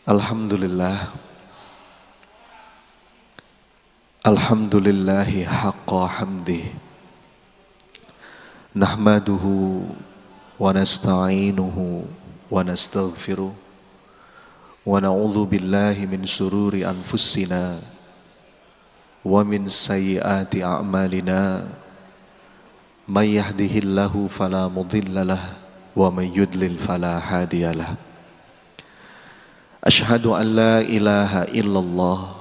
Alhamdulillah. Alhamdulillahi haqqa hamdih. Nahmaduhu wa nasta'inuhu wa nastaghfiruh. Wa na'udzu billahi min sururi anfusina wa min sayyiati a'malina. May yahdihillahu fala mudilla lahu wa may yudlil fala hadiyalah. Ashhadu an la ilaha illallah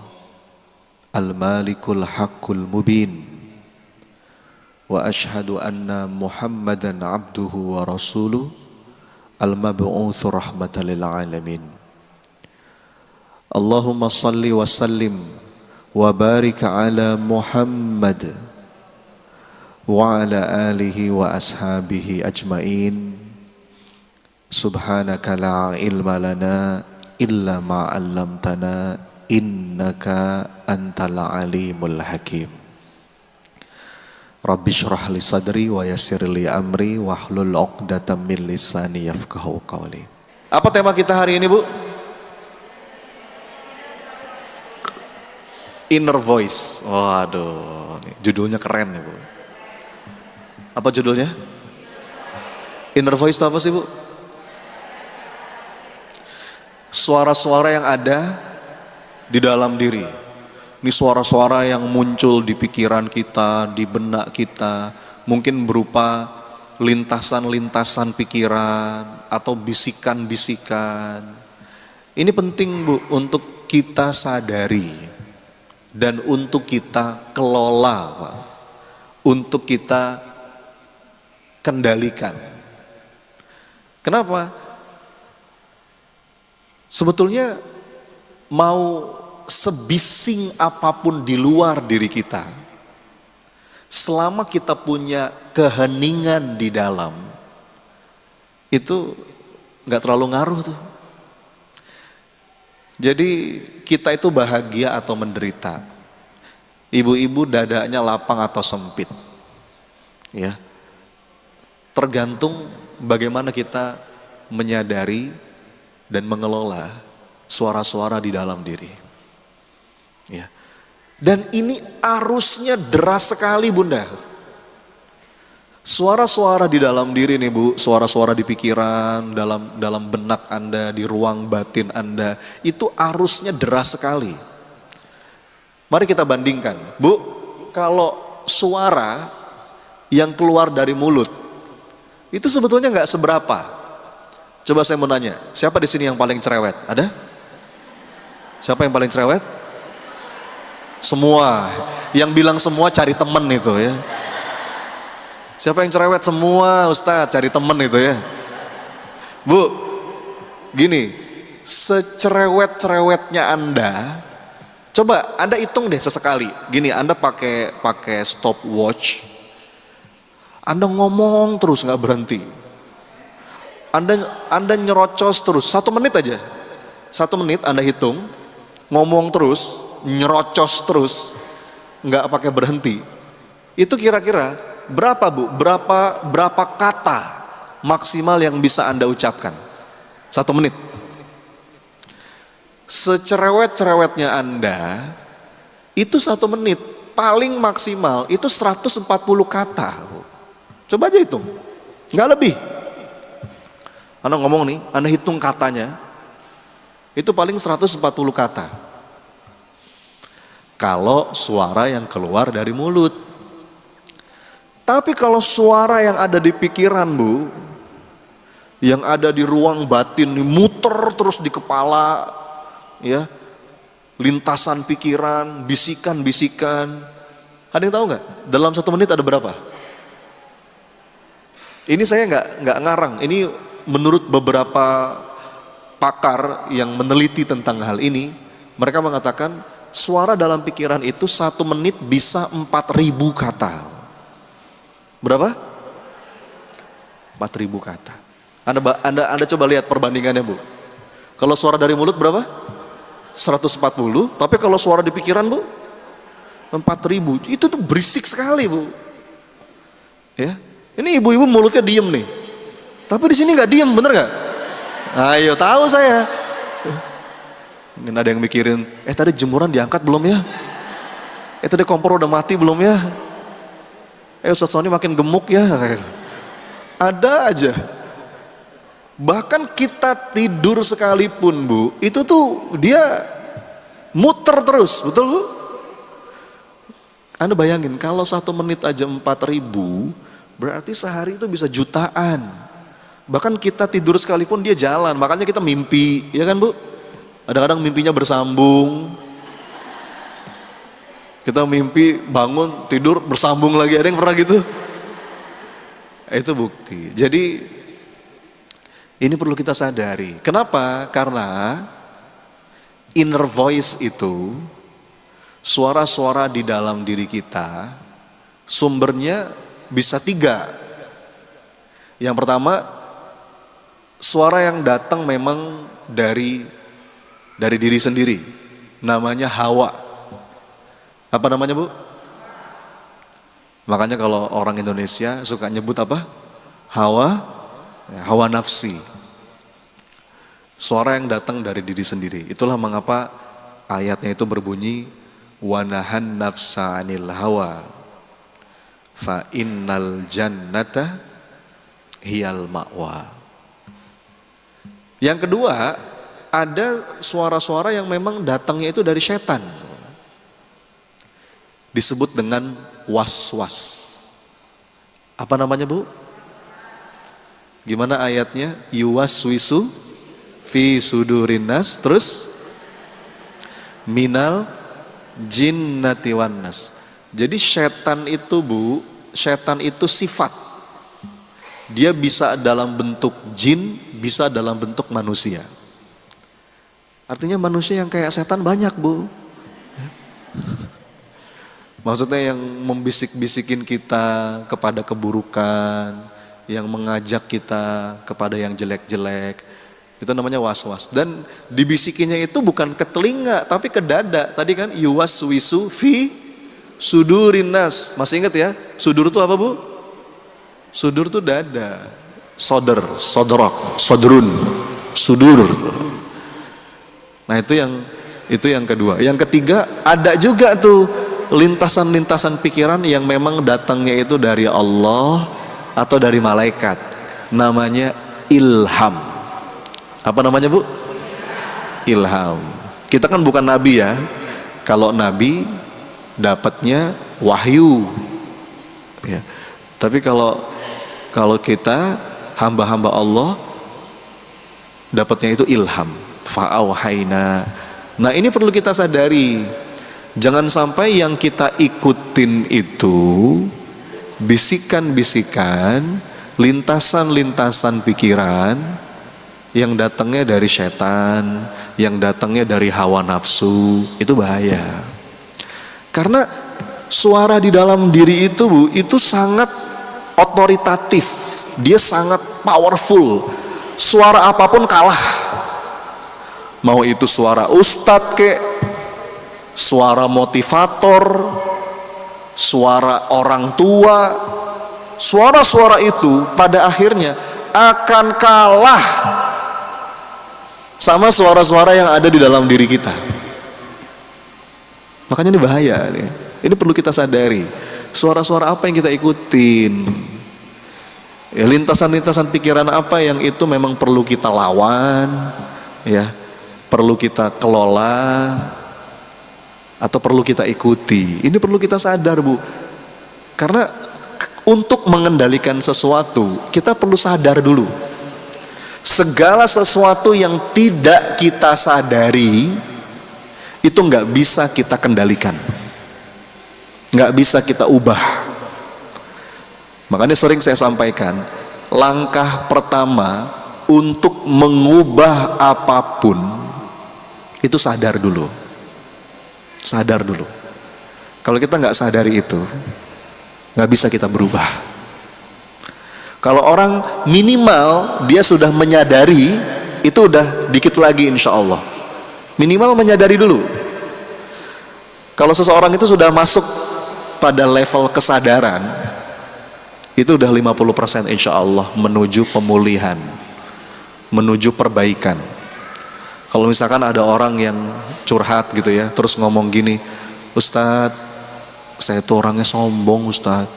al-malikul haqqul mubin wa ashhadu anna Muhammadan abduhu wa rasuluh al-mab'utsu rahmatan lil alamin. Allahumma salli wa sallim wa barik ala Muhammad wa ala alihi wa ashabihi ajmain. Subhanaka la ilma lana illa ma 'allamtana innaka antal alimul hakim. Rabbi shrah li sadri wa yassir li amri wahlul 'uqdatam min lisani yafqahu qawli. Apa tema kita hari ini, Bu? Inner voice. Waduh, judulnya keren nih, Bu. Apa judulnya? Inner voice itu apa sih, Bu? Suara-suara yang ada di dalam diri. Ini suara-suara yang muncul di pikiran kita, di benak kita, mungkin berupa lintasan-lintasan pikiran atau bisikan-bisikan. Ini penting, Bu, untuk kita sadari dan untuk kita kelola, Pak. Untuk kita kendalikan. Kenapa? Sebetulnya mau sebising apapun di luar diri kita, selama kita punya keheningan di dalam, itu gak terlalu ngaruh tuh. Jadi kita itu bahagia atau menderita. Ibu-ibu dadanya lapang atau sempit, ya, tergantung bagaimana kita menyadari dan mengelola suara-suara di dalam diri. Ya. Dan ini arusnya deras sekali, Bunda. Suara-suara di dalam diri nih, Bu, suara-suara di pikiran, dalam benak Anda, di ruang batin Anda, itu arusnya deras sekali. Mari kita bandingkan, Bu, kalau suara yang keluar dari mulut itu sebetulnya nggak seberapa. Coba saya mau nanya, siapa di sini yang paling cerewet? Ada? Siapa yang paling cerewet? Semua. Yang bilang semua cari temen itu ya. Siapa yang cerewet? Semua, Ustadz, cari temen itu ya. Bu, gini, secerewet-cerewetnya Anda, coba Anda hitung deh sesekali. Gini, Anda pakai stopwatch, Anda ngomong terus nggak berhenti. Anda nyerocos terus, 1 menit aja. 1 menit Anda hitung, ngomong terus, nyerocos terus, nggak pakai berhenti. Itu kira-kira berapa, Bu? Berapa kata maksimal yang bisa Anda ucapkan? 1 menit. Secerewet-cerewetnya Anda, itu 1 menit, paling maksimal itu 140 kata, Bu. Coba aja hitung, nggak lebih. Anda ngomong nih, Anda hitung katanya, itu paling 140 kata. Kalau suara yang keluar dari mulut. Tapi kalau suara yang ada di pikiran, Bu, yang ada di ruang batin, muter terus di kepala, ya, lintasan pikiran, bisikan-bisikan. Ada yang tahu nggak? Dalam 1 menit ada berapa? Ini saya nggak ngarang. Ini menurut beberapa pakar yang meneliti tentang hal ini, mereka mengatakan suara dalam pikiran itu 1 menit bisa 4.000 kata. Berapa? 4.000 kata. Anda coba lihat perbandingannya, Bu. Kalau suara dari mulut berapa? 140, tapi kalau suara di pikiran, Bu, 4.000. Itu tuh berisik sekali, Bu. Ya. Ini ibu-ibu mulutnya diem nih. Tapi di sini nggak diem, bener nggak? Ayo, tahu saya. Mungkin ada yang mikirin, tadi jemuran diangkat belum ya? Tadi kompor udah mati belum ya? Ustadz Sony makin gemuk ya? Ada aja. Bahkan kita tidur sekalipun Bu, itu tuh dia muter terus, betul Bu? Anda bayangin kalau 1 menit aja 4.000, berarti sehari itu bisa jutaan. Bahkan kita tidur sekalipun dia jalan, makanya kita mimpi, ya kan Bu? Kadang-kadang mimpinya bersambung. Kita mimpi, bangun, tidur, bersambung lagi. Ada yang pernah gitu? Itu bukti. Jadi ini perlu kita sadari. Kenapa? Karena inner voice itu, suara-suara di dalam diri kita, sumbernya bisa 3. Yang pertama, suara yang datang memang dari diri sendiri, namanya hawa. Apa namanya Bu? Makanya kalau orang Indonesia suka nyebut apa? Hawa nafsi. Suara yang datang dari diri sendiri. Itulah mengapa ayatnya itu berbunyi wanahan nafsa anil hawa fa innal jannata hiyal ma'wa. Yang kedua, ada suara-suara yang memang datangnya itu dari setan. Disebut dengan was-was. Apa namanya Bu? Gimana ayatnya? Yuwaswisu fi sudurin nas, terus minal jinnati wan nas. Jadi setan itu Bu, setan itu sifat. Dia bisa dalam bentuk jin, bisa dalam bentuk manusia. Artinya manusia yang kayak setan banyak Bu. Maksudnya yang membisik-bisikin kita kepada keburukan, yang mengajak kita kepada yang jelek-jelek, itu namanya was-was. Dan dibisikinnya itu bukan ke telinga, tapi ke dada. Tadi kan yuwaswisu fi sudurin nas. Masih ingat ya? Sudur itu apa Bu? Sudur itu dada. Sodrok, sodrun, sudur. Nah itu yang kedua. Yang ketiga, ada juga tuh lintasan-lintasan pikiran yang memang datangnya itu dari Allah atau dari malaikat. Namanya ilham. Apa namanya Bu? Ilham. Kita kan bukan nabi ya. Kalau nabi dapatnya wahyu. Ya. Tapi kalau kita hamba-hamba Allah dapatnya itu ilham. Fa'auhaina. Nah ini perlu kita sadari. Jangan sampai yang kita ikutin itu bisikan-bisikan, lintasan-lintasan pikiran yang datangnya dari setan, yang datangnya dari hawa nafsu. Itu bahaya. Karena suara di dalam diri itu Bu, itu sangat otoritatif. Dia sangat powerful. Suara apapun kalah. Mau itu suara ustadz kek, suara motivator, suara orang tua, suara-suara itu pada akhirnya akan kalah sama suara-suara yang ada di dalam diri kita. Makanya ini bahaya nih. Ini perlu kita sadari. Suara-suara apa yang kita ikutin? Ya, lintasan-lintasan pikiran apa yang itu memang perlu kita lawan, ya, perlu kita kelola, atau perlu kita ikuti. Ini perlu kita sadar Bu. Karena untuk mengendalikan sesuatu, kita perlu sadar dulu. Segala sesuatu yang tidak kita sadari, itu nggak bisa kita kendalikan. Nggak bisa kita ubah. Makanya sering saya sampaikan, langkah pertama untuk mengubah apapun, itu sadar dulu. Sadar dulu. Kalau kita nggak sadari itu, nggak bisa kita berubah. Kalau orang minimal dia sudah menyadari, itu udah dikit lagi insya Allah. Minimal menyadari dulu. Kalau seseorang itu sudah masuk pada level kesadaran, itu udah 50% insya Allah menuju pemulihan, menuju perbaikan. Kalau misalkan ada orang yang curhat gitu ya, terus ngomong gini, Ustadz, saya tuh orangnya sombong Ustadz.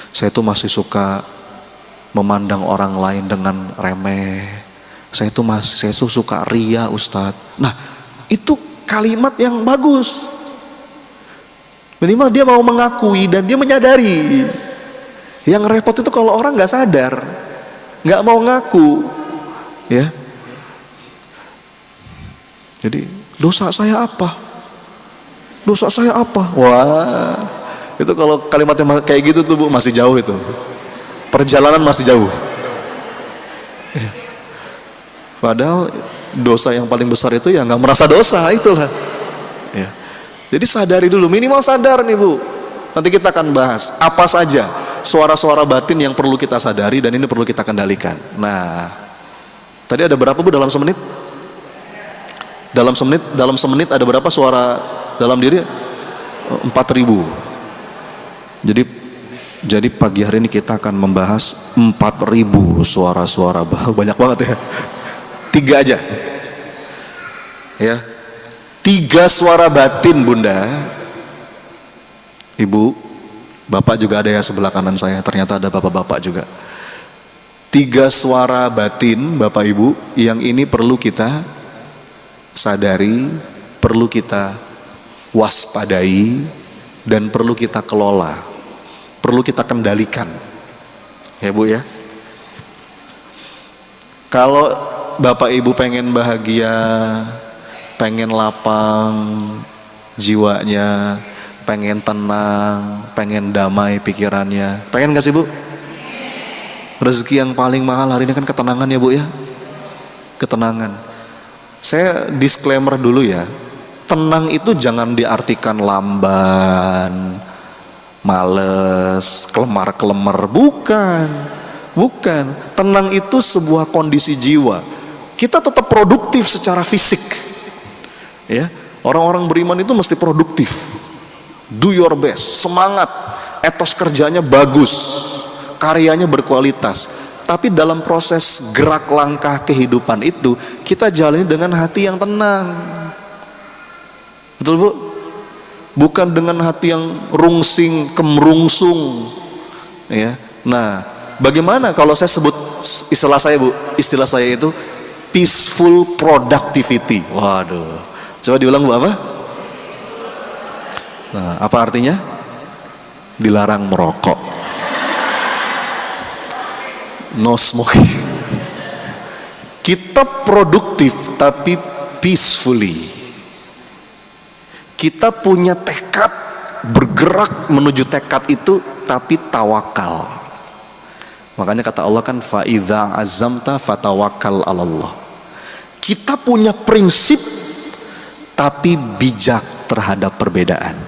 Saya tuh masih suka memandang orang lain dengan remeh. Saya tuh suka ria Ustadz. Nah, itu kalimat yang bagus. Minimal dia mau mengakui dan dia menyadari. Yang repot itu kalau orang nggak sadar, nggak mau ngaku, ya. Jadi dosa saya apa? Dosa saya apa? Wah, itu kalau kalimatnya kayak gitu tuh Bu, masih jauh itu. Perjalanan masih jauh. Ya. Padahal dosa yang paling besar itu ya nggak merasa dosa, itulah. Ya. Jadi sadari dulu, minimal sadar nih Bu. Nanti kita akan bahas apa saja suara-suara batin yang perlu kita sadari dan ini perlu kita kendalikan. Nah, tadi ada berapa Bu dalam semenit? Dalam semenit ada berapa suara dalam diri? 4.000. Jadi pagi hari ini kita akan membahas 4.000 suara-suara. Banyak banget ya. 3 aja. Ya. 3 suara batin Bunda. Ibu, Bapak juga ada ya sebelah kanan saya. Ternyata ada Bapak-bapak juga. 3 suara batin Bapak Ibu yang ini perlu kita sadari, perlu kita waspadai, dan perlu kita kelola, perlu kita kendalikan, ya Bu ya. Kalau Bapak Ibu pengen bahagia, pengen lapang jiwanya, pengen tenang, pengen damai pikirannya, pengen gak sih Bu? Rezeki yang paling mahal hari ini kan ketenangan ya Bu ya, ketenangan. Saya disclaimer dulu ya, tenang itu jangan diartikan lamban, males, kelemar-kelemar, bukan. Tenang itu sebuah kondisi jiwa. Kita tetap produktif secara fisik. Ya, orang-orang beriman itu mesti produktif. Do your best, semangat, etos kerjanya bagus, karyanya berkualitas. Tapi dalam proses gerak langkah kehidupan itu kita jalani dengan hati yang tenang. Betul Bu? Bukan dengan hati yang rungsing, kemerungsung. Ya. Nah, bagaimana kalau saya sebut istilah saya Bu? Istilah saya itu peaceful productivity. Waduh. Coba diulang Bu, apa? Nah, apa artinya? Dilarang merokok. No smoking. Kita produktif tapi peacefully. Kita punya tekad bergerak menuju tekad itu tapi tawakal. Makanya kata Allah kan fa idza azamta fatawakkal 'alallah. Kita punya prinsip tapi bijak terhadap perbedaan.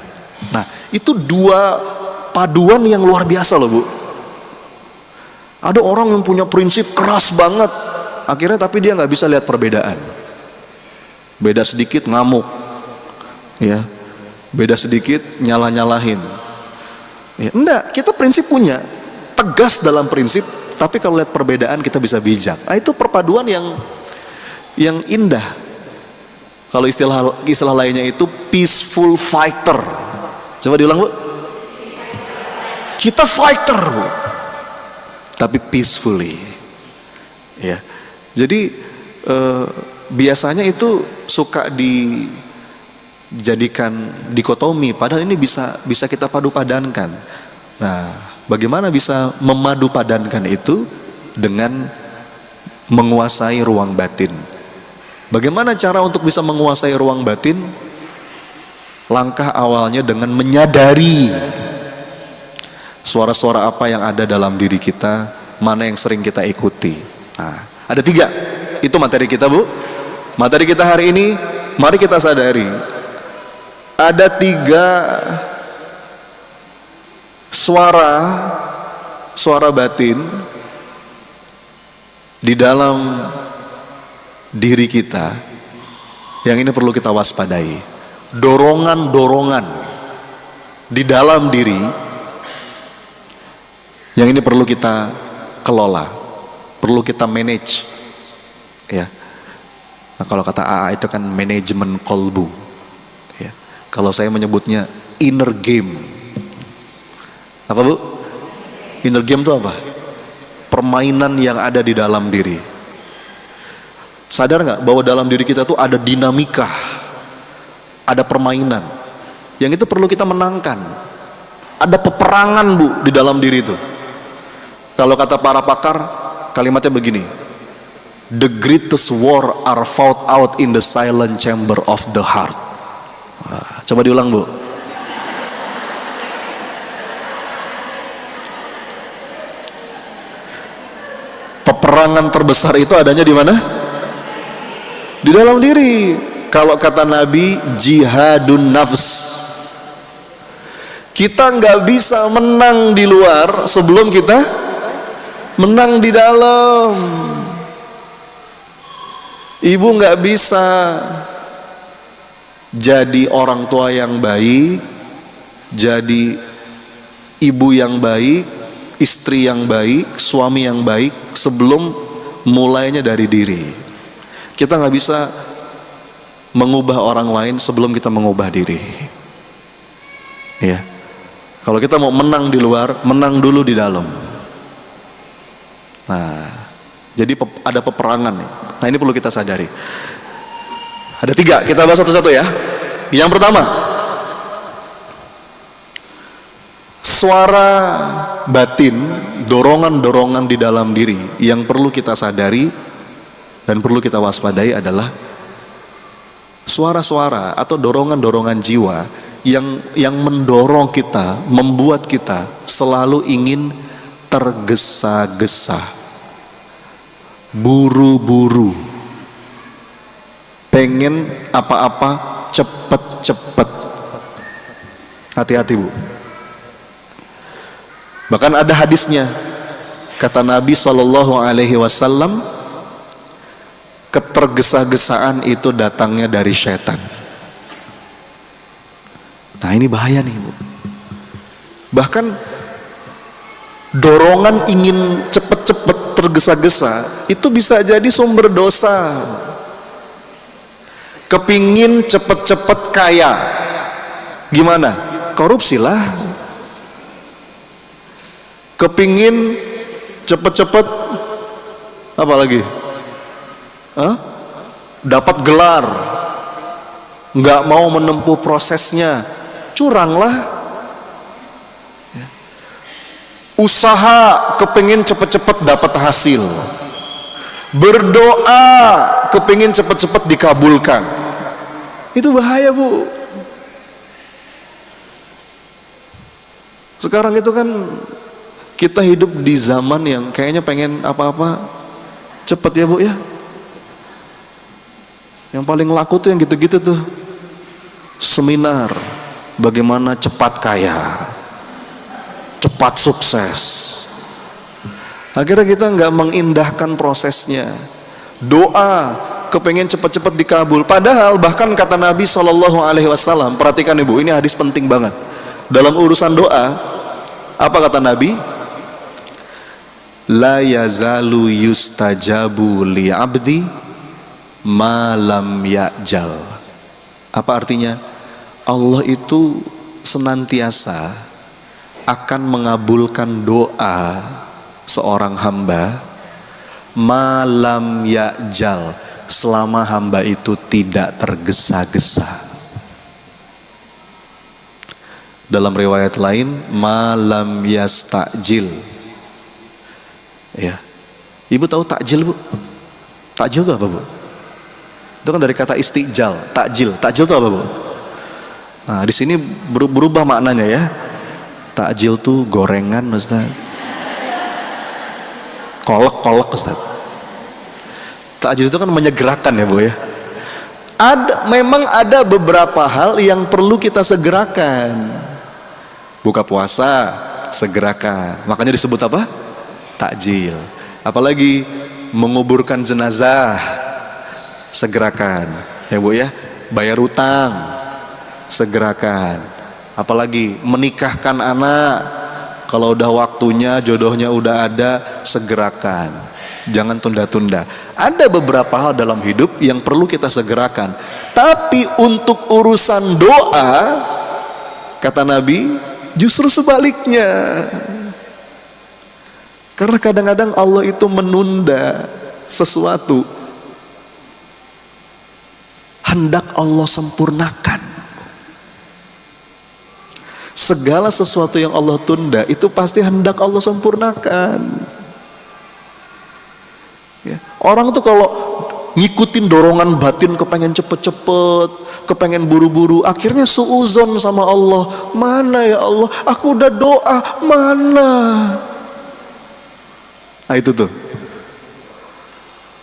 Nah, itu 2 paduan yang luar biasa loh Bu. Ada orang yang punya prinsip keras banget, akhirnya tapi dia nggak bisa lihat perbedaan. Beda sedikit ngamuk, ya. Beda sedikit nyalah-nyalahin. Ya, enggak, kita prinsip punya, tegas dalam prinsip, tapi kalau lihat perbedaan kita bisa bijak. Nah, itu perpaduan yang indah. Kalau istilah lainnya itu peaceful fighter. Coba diulang Bu. Kita fighter Bu, tapi peacefully, ya. Jadi biasanya itu suka dijadikan dikotomi, padahal ini bisa kita padu padankan. Nah, bagaimana bisa memadu padankan itu dengan menguasai ruang batin? Bagaimana cara untuk bisa menguasai ruang batin? Langkah awalnya dengan menyadari suara-suara apa yang ada dalam diri kita, mana yang sering kita ikuti. Nah, ada 3. Itu materi kita Bu. Materi kita hari ini, mari kita sadari. Ada 3 suara batin di dalam diri kita yang ini perlu kita waspadai. Dorongan-dorongan di dalam diri yang ini perlu kita kelola, perlu kita manage, ya. Nah, kalau kata AA itu kan manajemen kolbu. Ya. Kalau saya menyebutnya inner game. Apa Bu? Inner game itu apa? Permainan yang ada di dalam diri. Sadar nggak bahwa dalam diri kita tuh ada dinamika, ada permainan yang itu perlu kita menangkan. Ada peperangan Bu di dalam diri itu. Kalau kata para pakar, kalimatnya begini: the greatest war are fought out in the silent chamber of the heart. Wah, coba diulang Bu. Peperangan terbesar itu adanya di mana? Di dalam diri. Kalau kata Nabi, jihadun nafs. Kita nggak bisa menang di luar sebelum kita menang di dalam. Ibu nggak bisa jadi orang tua yang baik, jadi ibu yang baik, istri yang baik, suami yang baik sebelum mulainya dari diri. Kita nggak bisa mengubah orang lain sebelum kita mengubah diri. Ya, kalau kita mau menang di luar, menang dulu di dalam. Nah, jadi ada peperangan nih. Nah, ini perlu kita sadari. Ada 3, kita bahas satu-satu ya. Yang pertama, suara batin, dorongan-dorongan di dalam diri yang perlu kita sadari dan perlu kita waspadai adalah suara-suara atau dorongan-dorongan jiwa yang mendorong kita, membuat kita selalu ingin tergesa-gesa, buru-buru, pengen apa-apa cepet-cepet. Hati-hati Bu. Bahkan ada hadisnya, kata Nabi SAW, ketergesa-gesaan itu datangnya dari setan. Nah, ini bahaya nih Bu. Bahkan dorongan ingin cepet-cepet, tergesa-gesa itu bisa jadi sumber dosa. Kepingin cepet-cepet kaya, gimana? Korupsilah. Kepingin cepet-cepet apa lagi? Dapat gelar, nggak mau menempuh prosesnya, curanglah. Usaha kepingin cepet-cepet dapat hasil, berdoa kepingin cepet-cepet dikabulkan. Itu bahaya Bu. Sekarang itu kan kita hidup di zaman yang kayaknya pengen apa-apa cepet ya Bu ya. Yang paling laku tuh yang gitu-gitu tuh, seminar bagaimana cepat kaya, cepat sukses. Akhirnya kita nggak mengindahkan prosesnya. Doa kepengen cepat-cepat dikabul. Padahal bahkan kata Nabi SAW, perhatikan Ibu, ini hadis penting banget. Dalam urusan doa, apa kata Nabi? La yazalu yustajabu li abdi malam ya'jal. Apa artinya? Allah itu senantiasa akan mengabulkan doa seorang hamba malam ya'jal, selama hamba itu tidak tergesa-gesa. Dalam riwayat lain, malam yastajil. Ya, Ibu tahu takjil Bu? Takjil itu apa Bu? Itu kan dari kata istijal, takjil. Takjil itu apa Bu? Nah, di sini berubah maknanya ya. Takjil tuh gorengan Ustaz. Kolek Ustaz. Takjil itu kan menyegerakan ya Bu ya. Memang ada beberapa hal yang perlu kita segerakan. Buka puasa, segerakan. Makanya disebut apa? Takjil. Apalagi menguburkan jenazah, segerakan. Ya Bu ya. Bayar utang, segerakan. Apalagi menikahkan anak, kalau udah waktunya, jodohnya udah ada, segerakan. Jangan tunda-tunda. Ada beberapa hal dalam hidup yang perlu kita segerakan. Tapi untuk urusan doa, kata Nabi, justru sebaliknya. Karena kadang-kadang Allah itu menunda sesuatu. Hendak Allah sempurnakan. Segala sesuatu yang Allah tunda itu pasti hendak Allah sempurnakan. Ya. Orang tuh kalau ngikutin dorongan batin kepengen cepet-cepet, kepengen buru-buru, akhirnya suuzon sama Allah. Mana ya Allah, aku udah doa, mana? Nah itu tuh.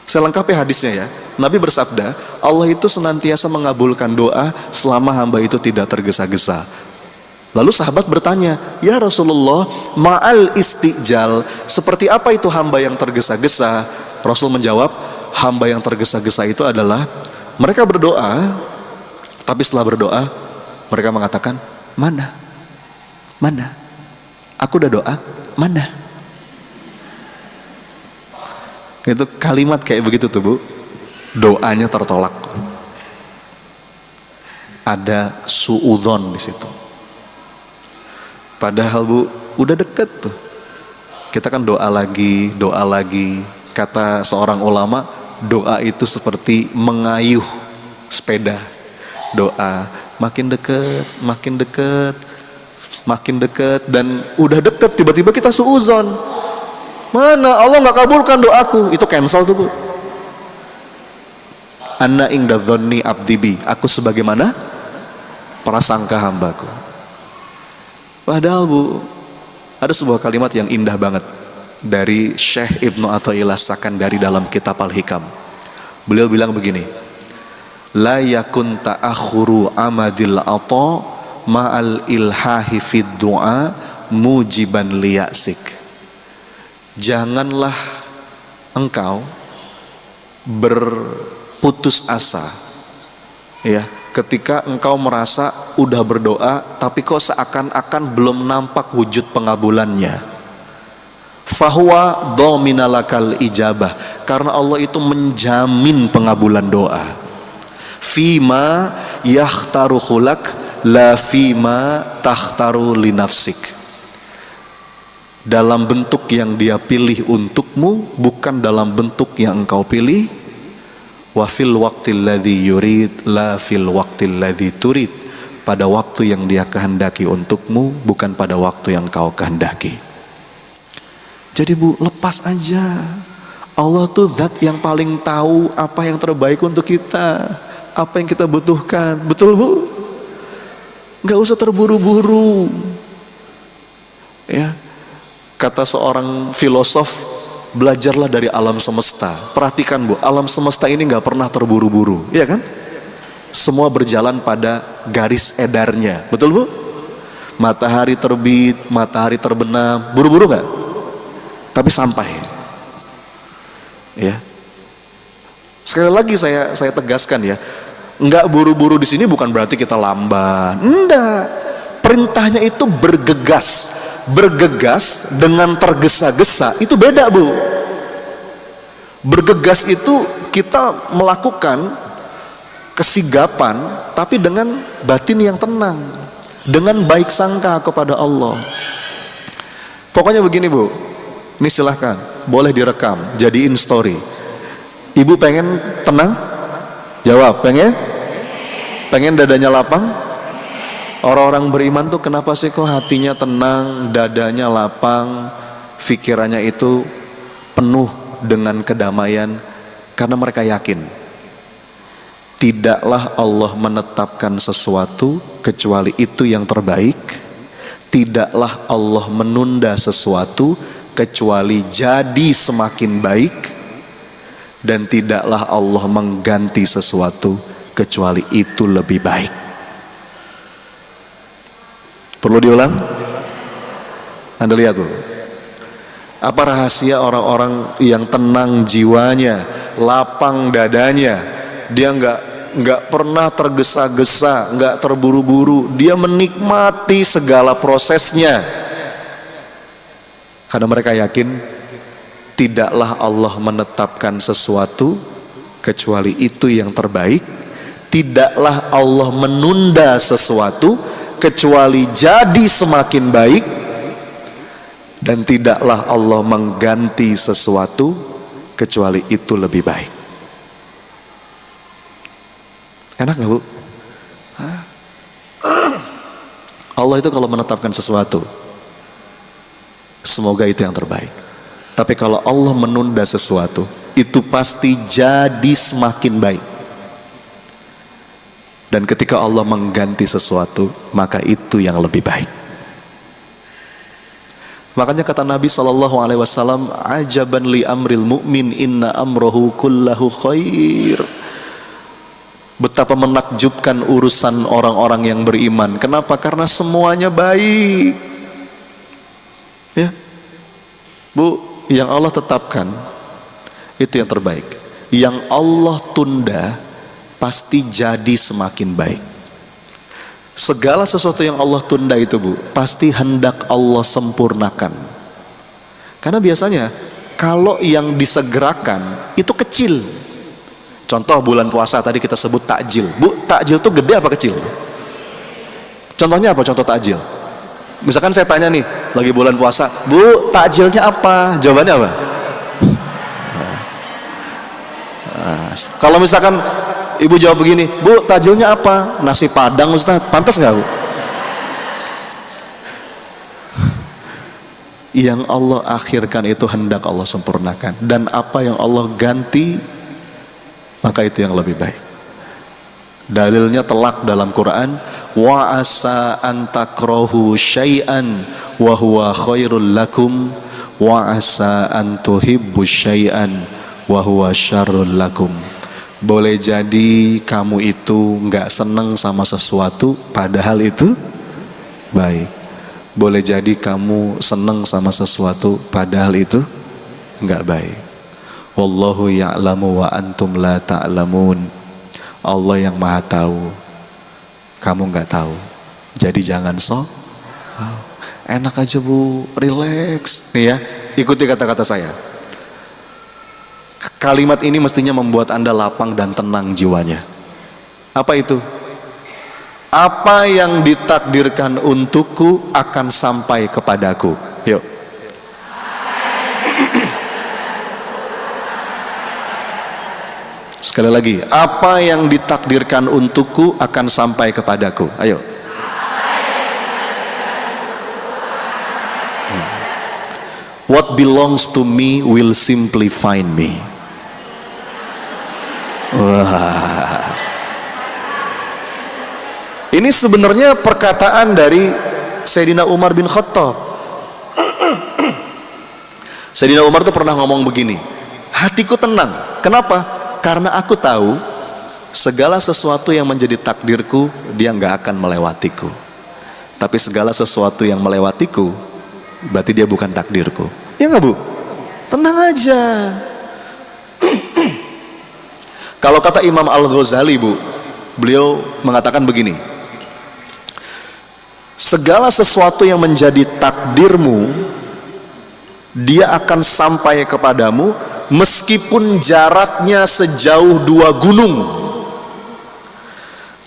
Saya lengkapi hadisnya ya. Nabi bersabda, Allah itu senantiasa mengabulkan doa selama hamba itu tidak tergesa-gesa. Lalu sahabat bertanya, ya Rasulullah, ma'al istijal, seperti apa itu hamba yang tergesa-gesa? Rasul menjawab, hamba yang tergesa-gesa itu adalah mereka berdoa, tapi setelah berdoa mereka mengatakan, mana? Mana? Aku udah doa, mana? Itu kalimat kayak begitu tuh Bu, doanya tertolak. Ada suudzon di situ. Padahal Bu, udah deket tuh. Kita kan doa lagi, doa lagi. Kata seorang ulama, doa itu seperti mengayuh sepeda. Doa makin deket, makin deket, makin deket, dan udah deket tiba-tiba kita suudzon. Mana Allah nggak kabulkan doaku, itu cancel tuh Bu. Anna inda dzanni abdi bi, aku sebagaimana prasangka hambaku. Padahal Bu, ada sebuah kalimat yang indah banget dari Syekh Ibnu Athaillah Sakandari dalam kitab Al-Hikam. Beliau bilang begini, la yakun ta'akhuru amadil ata ma'al ilhahi fid du'a mujiban liyasik. Janganlah engkau berputus asa, ya, ketika engkau merasa udah berdoa tapi kok seakan-akan belum nampak wujud pengabulannya. Fahuwa dhaminalakal ijabah, karena Allah itu menjamin pengabulan doa. Fima yakhtaru khulak la fima takhtaru linafsik, dalam bentuk yang dia pilih untukmu, bukan dalam bentuk yang engkau pilih. Wa fil waqtil ladzi yurid la fil waqtil ladzi turid, pada waktu yang dia kehendaki untukmu, bukan pada waktu yang kau kehendaki. Jadi Bu, lepas aja. Allah tuh zat yang paling tahu apa yang terbaik untuk kita, apa yang kita butuhkan. Betul Bu? Gak usah terburu-buru. Ya, kata seorang filosof, belajarlah dari alam semesta. Perhatikan Bu, alam semesta ini gak pernah terburu-buru, iya kan? Semua berjalan pada garis edarnya, betul Bu? Matahari terbit, matahari terbenam, buru-buru gak? Tapi sampai. Ya. Sekali lagi saya tegaskan ya, nggak buru-buru di sini bukan berarti kita lamban. Enggak. Perintahnya itu bergegas. Bergegas dengan tergesa-gesa itu beda Bu. Bergegas itu kita melakukan kesigapan tapi dengan batin yang tenang, dengan baik sangka kepada Allah. Pokoknya begini Bu, ini silahkan, boleh direkam, jadiin story. Ibu pengen tenang? Jawab, pengen? Pengen dadanya lapang? Orang-orang beriman tuh kenapa sih kok hatinya tenang, dadanya lapang, pikirannya itu penuh dengan kedamaian? Karena mereka yakin tidaklah Allah menetapkan sesuatu kecuali itu yang terbaik. Tidaklah Allah menunda sesuatu kecuali jadi semakin baik, dan tidaklah Allah mengganti sesuatu kecuali itu lebih baik. Perlu diulang? Anda lihat tuh, apa rahasia orang-orang yang tenang jiwanya, lapang dadanya, dia nggak pernah tergesa-gesa, nggak terburu-buru, dia menikmati segala prosesnya. Karena mereka yakin tidaklah Allah menetapkan sesuatu kecuali itu yang terbaik. Tidaklah Allah menunda sesuatu kecuali jadi semakin baik. Dan tidaklah Allah mengganti sesuatu kecuali itu lebih baik. Enak gak, Bu? Allah itu kalau menetapkan sesuatu, semoga itu yang terbaik. Tapi kalau Allah menunda sesuatu, itu pasti jadi semakin baik. Dan ketika Allah mengganti sesuatu, maka itu yang lebih baik. Makanya kata Nabi SAW, ajaban li amril mu'min inna amrohu kullahu khair. Betapa menakjubkan urusan orang-orang yang beriman. Kenapa? Karena semuanya baik. Ya, Bu, yang Allah tetapkan itu yang terbaik. Yang Allah tunda pasti jadi semakin baik. Segala sesuatu yang Allah tunda itu, Bu, pasti hendak Allah sempurnakan. Karena biasanya kalau yang disegerakan itu kecil. Contoh bulan puasa tadi kita sebut takjil. Bu, takjil itu gede apa kecil? Contohnya apa contoh takjil? Misalkan saya tanya nih, lagi bulan puasa, Bu, takjilnya apa? Jawabannya apa? Kalau misalkan ibu jawab begini, Bu, takjilnya apa? Nasi padang, Ustaz. Pantas nggak, Bu? Yang Allah akhirkan itu hendak Allah sempurnakan. Dan apa yang Allah ganti, maka itu yang lebih baik. Dalilnya telak dalam Quran, wa asa an takrahu syai'an wa huwa khairul lakum wa asa an tuhibbu syai'an wa huwa syarrul lakum. Boleh jadi kamu itu nggak seneng sama sesuatu padahal itu baik. Boleh jadi kamu seneng sama sesuatu padahal itu nggak baik. Wallahu ya'lamu wa antum la ta'lamun. Allah yang maha tahu, kamu nggak tahu. Jadi jangan enak aja, Bu, relax nih ya. Ikuti kata-kata saya. Kalimat ini mestinya membuat Anda lapang dan tenang jiwanya. Apa itu? Apa yang ditakdirkan untukku akan sampai kepadaku. Yuk. Sekali lagi, apa yang ditakdirkan untukku akan sampai kepadaku. Ayo. What belongs to me will simply find me. Wah. Ini sebenarnya perkataan dari Sayyidina Umar bin Khattab. Sayyidina Umar tuh pernah ngomong begini, hatiku tenang. Kenapa? Karena aku tahu segala sesuatu yang menjadi takdirku, dia nggak akan melewatiku. Tapi segala sesuatu yang melewatiku, berarti dia bukan takdirku. Ya nggak, Bu? Tenang aja. Kalau kata Imam Al-Ghazali, Bu, beliau mengatakan begini, segala sesuatu yang menjadi takdirmu, dia akan sampai kepadamu meskipun jaraknya sejauh 2 gunung.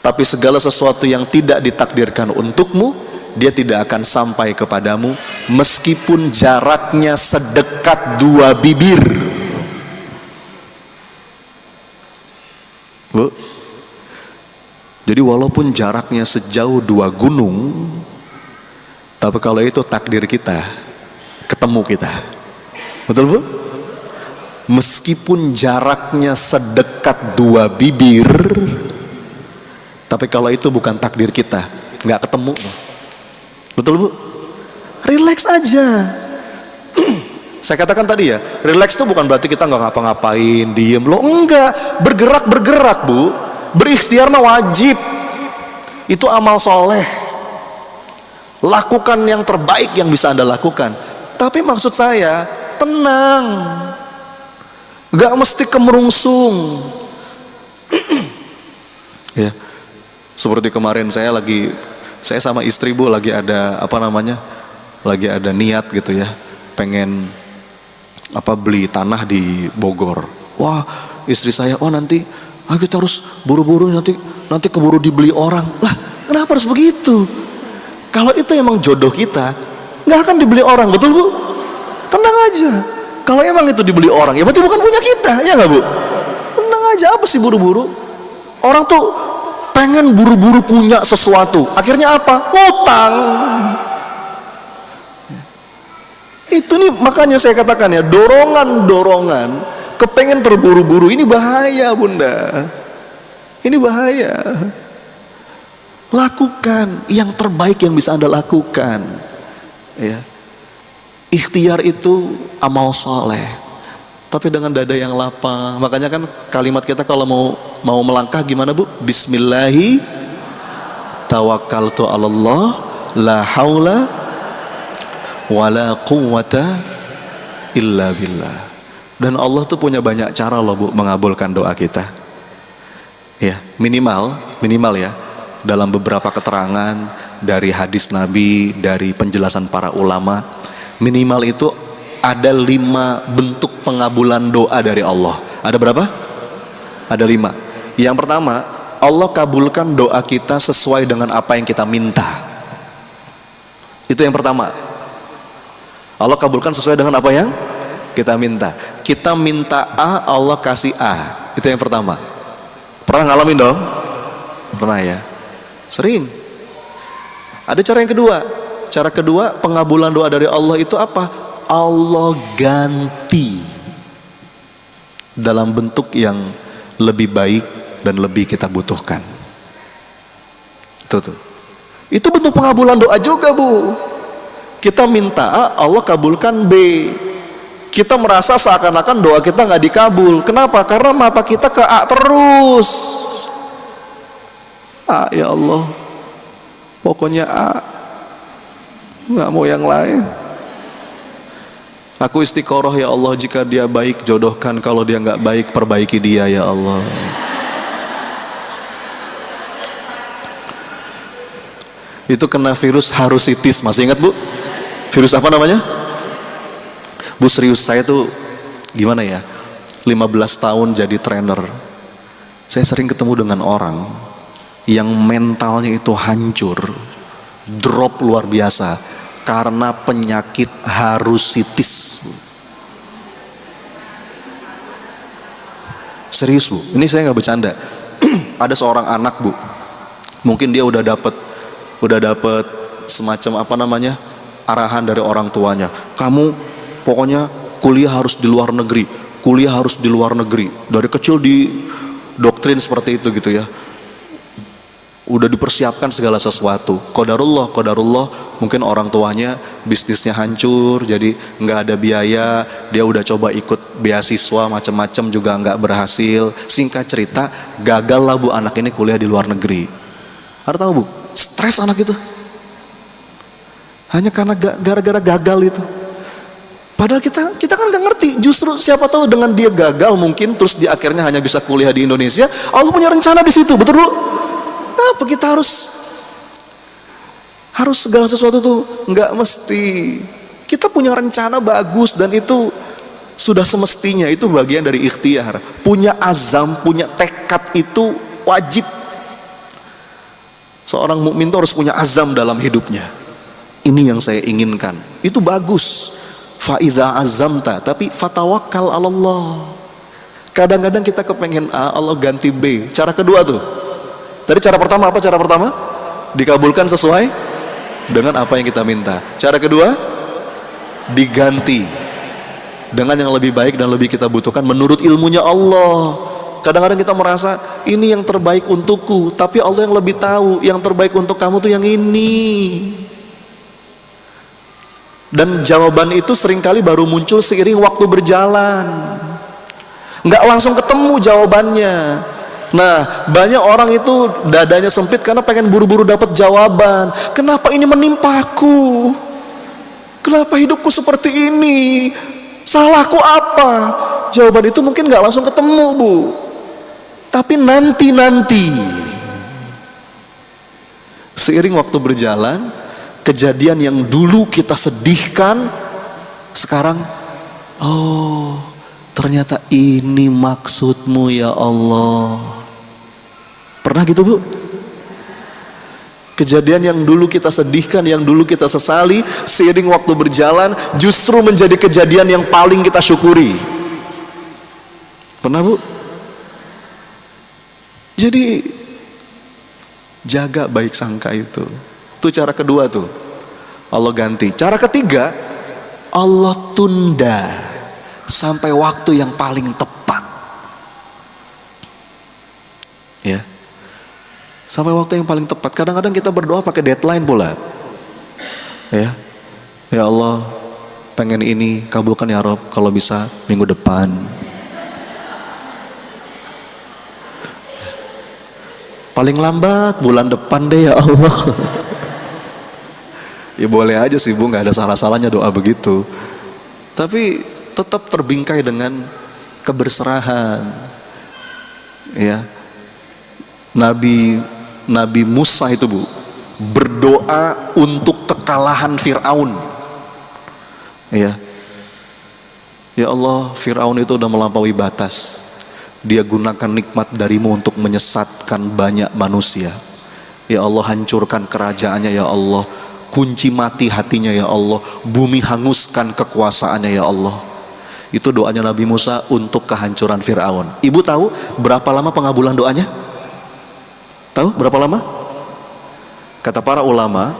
Tapi segala sesuatu yang tidak ditakdirkan untukmu, dia tidak akan sampai kepadamu meskipun jaraknya sedekat 2 bibir. Bu, jadi walaupun jaraknya sejauh 2 gunung, tapi kalau itu takdir kita, ketemu kita. Betul, Bu? Meskipun jaraknya sedekat 2 bibir, tapi kalau itu bukan takdir kita, nggak ketemu. Betul, Bu? Relax aja. Saya katakan tadi ya, relax itu bukan berarti kita nggak ngapa-ngapain, diem loh, enggak. Bergerak, Bu. Berikhtiar mah wajib. Itu amal soleh. Lakukan yang terbaik yang bisa Anda lakukan. Tapi maksud saya, tenang. Gak mesti kemerungsung. Ya, seperti kemarin saya sama istri, Bu, lagi ada lagi ada niat gitu ya, pengen beli tanah di Bogor. Wah, istri saya, nanti kita harus buru-buru, nanti keburu dibeli orang. Lah, kenapa harus begitu? Kalau itu emang jodoh kita, nggak akan dibeli orang, betul Bu? Tenang aja. Kalau emang itu dibeli orang, ya berarti bukan punya kita, ya nggak Bu? Tenang aja, apa sih buru-buru? Orang tuh pengen buru-buru punya sesuatu, akhirnya apa? Ngutang. Itu nih makanya saya katakan ya, dorongan kepengen terburu-buru ini bahaya Bunda. Ini bahaya. Lakukan yang terbaik yang bisa Anda lakukan. Ya. Ikhtiar itu amal soleh, tapi dengan dada yang lapang. Makanya kan kalimat kita kalau mau melangkah gimana Bu? Bismillahi tawakkaltu 'alallah la haula wala quwwata illa billah. Dan Allah tuh punya banyak cara loh Bu mengabulkan doa kita. Ya, minimal ya, dalam beberapa keterangan dari hadis Nabi, dari penjelasan para ulama, minimal itu ada 5 bentuk pengabulan doa dari Allah. Ada berapa? Ada 5. Yang pertama, Allah kabulkan doa kita sesuai dengan apa yang kita minta. Itu yang pertama. Allah kabulkan sesuai dengan apa yang kita minta. Kita minta A, Allah kasih A. Itu yang pertama. Pernah ngalamin dong? Pernah ya? Sering. Ada cara yang kedua. Cara kedua pengabulan doa dari Allah itu apa? Allah ganti dalam bentuk yang lebih baik dan lebih kita butuhkan. Itu bentuk pengabulan doa juga Bu. Kita minta A, Allah kabulkan B. Kita merasa seakan-akan doa kita nggak dikabul. Kenapa? Karena mata kita ke A terus. A, ya Allah, pokoknya A, nggak mau yang lain. Aku istiqoroh ya Allah, jika dia baik jodohkan, kalau dia nggak baik perbaiki dia ya Allah. Itu kena virus harusitis, masih ingat Bu? Virus apa namanya? Bu, serius, saya tuh gimana ya, 15 tahun jadi trainer. Saya sering ketemu dengan orang yang mentalnya itu hancur, drop luar biasa karena penyakit harusitis. Serius Bu, ini saya nggak bercanda. Ada seorang anak Bu, mungkin dia udah dapet semacam arahan dari orang tuanya. Kamu pokoknya kuliah harus di luar negeri, Dari kecil di doktrin seperti itu gitu ya. Udah dipersiapkan segala sesuatu. Qadarullah, mungkin orang tuanya bisnisnya hancur, jadi nggak ada biaya. Dia udah coba ikut beasiswa macam-macam juga nggak berhasil. Singkat cerita, gagal lah Bu anak ini kuliah di luar negeri. Ada tahu Bu? Stres anak itu. Hanya karena gara-gara gagal itu. Padahal kita kan nggak ngerti. Justru siapa tahu dengan dia gagal mungkin, terus dia akhirnya hanya bisa kuliah di Indonesia. Allah punya rencana di situ, betul Bu? Kenapa kita harus segala sesuatu tuh? Nggak mesti. Kita punya rencana bagus dan itu sudah semestinya. Itu bagian dari ikhtiar. Punya azam, punya tekad itu wajib. Seorang mukmin itu harus punya azam dalam hidupnya. Ini yang saya inginkan. Itu bagus. Fa'idha azamta, tapi fatawakkal 'alallah. Kadang-kadang kita kepengen A, Allah ganti B. Cara kedua tuh. Tadi cara pertama apa? Cara pertama dikabulkan sesuai dengan apa yang kita minta. Cara kedua diganti dengan yang lebih baik dan lebih kita butuhkan menurut ilmunya Allah. Kadang-kadang kita merasa ini yang terbaik untukku, tapi Allah yang lebih tahu yang terbaik untuk kamu tuh yang ini. Dan jawaban itu seringkali baru muncul seiring waktu berjalan. Nggak langsung ketemu jawabannya. Nah, banyak orang itu dadanya sempit karena pengen buru-buru dapat jawaban. Kenapa ini menimpaku? Kenapa hidupku seperti ini? Salahku apa? Jawaban itu mungkin nggak langsung ketemu Bu. Tapi nanti seiring waktu berjalan, kejadian yang dulu kita sedihkan sekarang Oh, ternyata ini maksudmu ya Allah. Pernah gitu Bu? Kejadian yang dulu kita sedihkan, yang dulu kita sesali, seiring waktu berjalan justru menjadi kejadian yang paling kita syukuri. Pernah Bu? Jadi jaga baik sangka itu. Itu cara kedua tuh. Allah ganti. Cara ketiga, Allah tunda sampai waktu yang paling tepat. Ya. Sampai waktu yang paling tepat. Kadang-kadang kita berdoa pakai deadline pula. Ya. Ya Allah, pengen ini kabulkan ya Rob, kalau bisa minggu depan. Paling lambat bulan depan deh ya Allah. Ya boleh aja sih Bu, nggak ada salah-salahnya doa begitu. Tapi tetap terbingkai dengan keberserahan. Ya. Nabi Musa itu Bu berdoa untuk kekalahan Fir'aun. Ya. Ya Allah, Fir'aun itu udah melampaui batas. Dia gunakan nikmat darimu untuk menyesatkan banyak manusia. Ya Allah, hancurkan kerajaannya ya Allah. Kunci mati hatinya ya Allah. Bumi hanguskan kekuasaannya ya Allah. Itu doanya Nabi Musa untuk kehancuran Fir'aun. Ibu tahu berapa lama pengabulan doanya? Tahu berapa lama? Kata para ulama,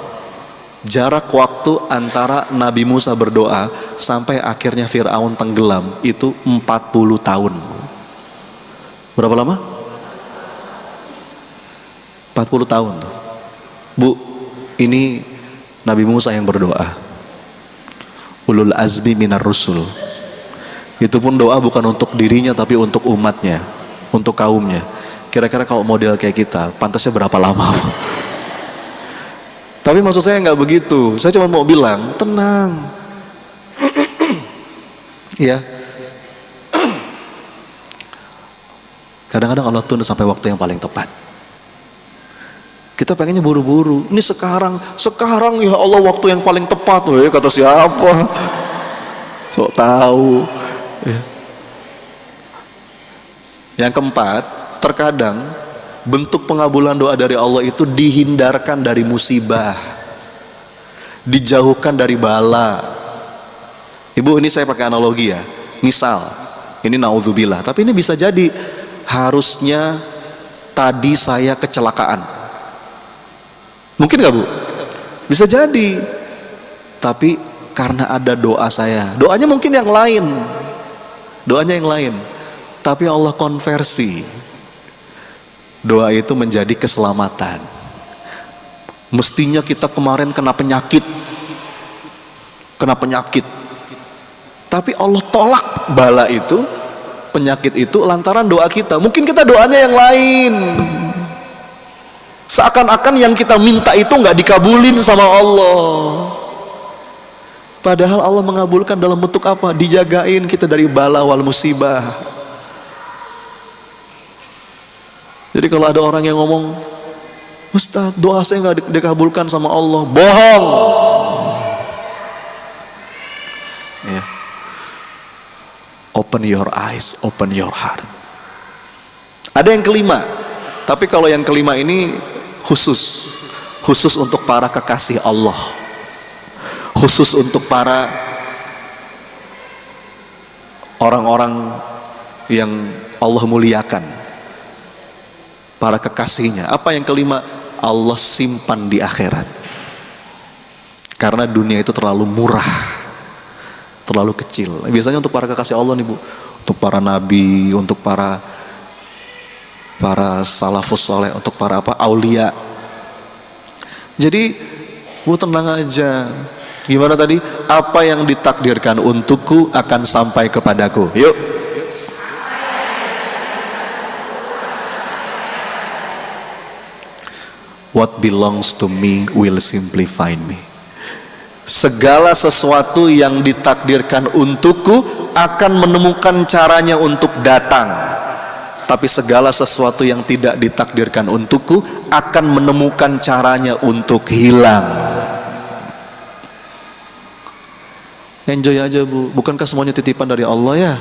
jarak waktu antara Nabi Musa berdoa sampai akhirnya Fir'aun tenggelam itu 40 tahun. Berapa lama? 40 tahun. Bu, ini Nabi Musa yang berdoa. Ulul azmi minar rusul. Itu pun doa bukan untuk dirinya tapi untuk umatnya, untuk kaumnya. Kira-kira kalau model kayak kita, pantasnya berapa lama? Tapi maksud saya nggak begitu. Saya cuma mau bilang, tenang. Ya. Kadang-kadang Allah tunda sampai waktu yang paling tepat. Kita pengennya buru-buru. Ini sekarang ya Allah waktu yang paling tepat. Weh, kata siapa? Sok tahu. Ya. Yang keempat, terkadang bentuk pengabulan doa dari Allah itu dihindarkan dari musibah, dijauhkan dari bala. Ibu, ini saya pakai analogi ya. Misal, ini naudzubillah, tapi ini bisa jadi harusnya tadi saya kecelakaan. Mungkin gak Bu? Bisa jadi. Tapi karena ada doa saya, doanya mungkin yang lain, doanya yang lain, tapi Allah konversi doa itu menjadi keselamatan. Mestinya kita kemarin kena penyakit, tapi Allah tolak bala itu, penyakit itu lantaran doa kita. Mungkin kita doanya yang lain, seakan-akan yang kita minta itu nggak dikabulin sama Allah. Padahal Allah mengabulkan dalam bentuk apa? Dijagain kita dari bala wal musibah. Jadi kalau ada orang yang ngomong, Ustaz, doa saya nggak dikabulkan sama Allah, bohong. Ya. Open your eyes, open your heart. Ada yang kelima, tapi kalau yang kelima ini khusus untuk para kekasih Allah, khusus untuk para orang-orang yang Allah muliakan, para kekasihnya. Apa yang kelima? Allah simpan di akhirat. Karena dunia itu terlalu murah, terlalu kecil. Biasanya untuk para kekasih Allah nih Bu, untuk para nabi, untuk para salafus soleh, untuk para aulia. Jadi Bu tenang aja. Gimana tadi? Apa yang ditakdirkan untukku akan sampai kepadaku. Yuk. What belongs to me will simply find me. Segala sesuatu yang ditakdirkan untukku akan menemukan caranya untuk datang. Tapi segala sesuatu yang tidak ditakdirkan untukku akan menemukan caranya untuk hilang. Enjoy aja Bu. Bukankah semuanya titipan dari Allah ya?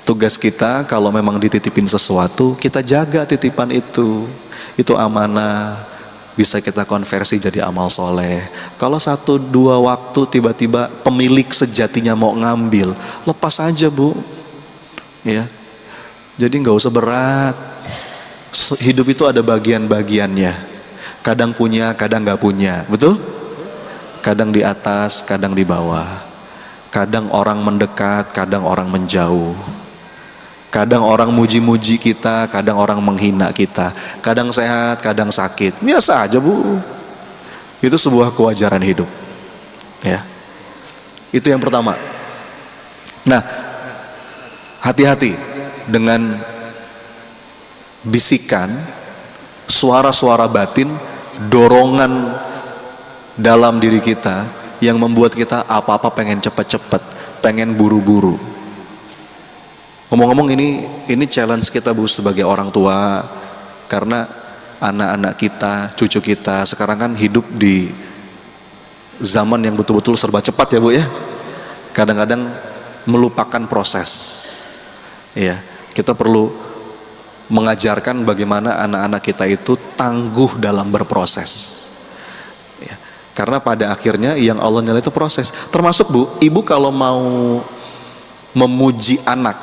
Tugas kita kalau memang dititipin sesuatu, kita jaga titipan itu. Itu amanah. Bisa kita konversi jadi amal soleh. Kalau 1-2 waktu tiba-tiba pemilik sejatinya mau ngambil, lepas aja Bu. Ya. Jadi nggak usah berat. Hidup itu ada bagian-bagiannya. Kadang punya, kadang nggak punya. Betul? Kadang di atas, kadang di bawah. Kadang orang mendekat, kadang orang menjauh. Kadang orang muji-muji kita, kadang orang menghina kita. Kadang sehat, kadang sakit. Biasa aja Bu. Itu sebuah kewajaran hidup. Ya. Itu yang pertama. Nah, hati-hati dengan bisikan, suara-suara batin, dorongan dalam diri kita yang membuat kita apa-apa pengen cepet-cepet, pengen buru-buru. Ngomong-ngomong ini challenge kita Bu sebagai orang tua, karena anak-anak kita, cucu kita sekarang kan hidup di zaman yang betul-betul serba cepat ya Bu ya. Kadang-kadang melupakan proses. Ya, kita perlu mengajarkan bagaimana anak-anak kita itu tangguh dalam berproses. Ya, karena pada akhirnya yang Allah nilai itu proses. Termasuk Bu, ibu kalau mau memuji anak,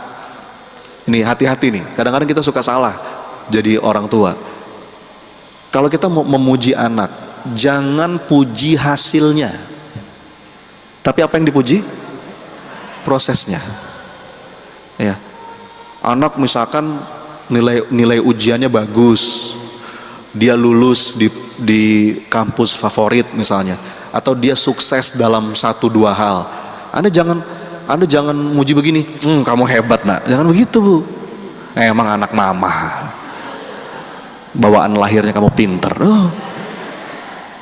ini hati-hati nih. Kadang-kadang kita suka salah jadi orang tua. Kalau kita mau memuji anak, jangan puji hasilnya. Tapi apa yang dipuji? Prosesnya. Ya. Anak misalkan nilai ujiannya bagus, dia lulus di kampus favorit misalnya, atau dia sukses dalam 1-2 hal. Anda jangan muji begini, kamu hebat nak, jangan begitu Bu. Emang anak mama, bawaan lahirnya kamu pinter.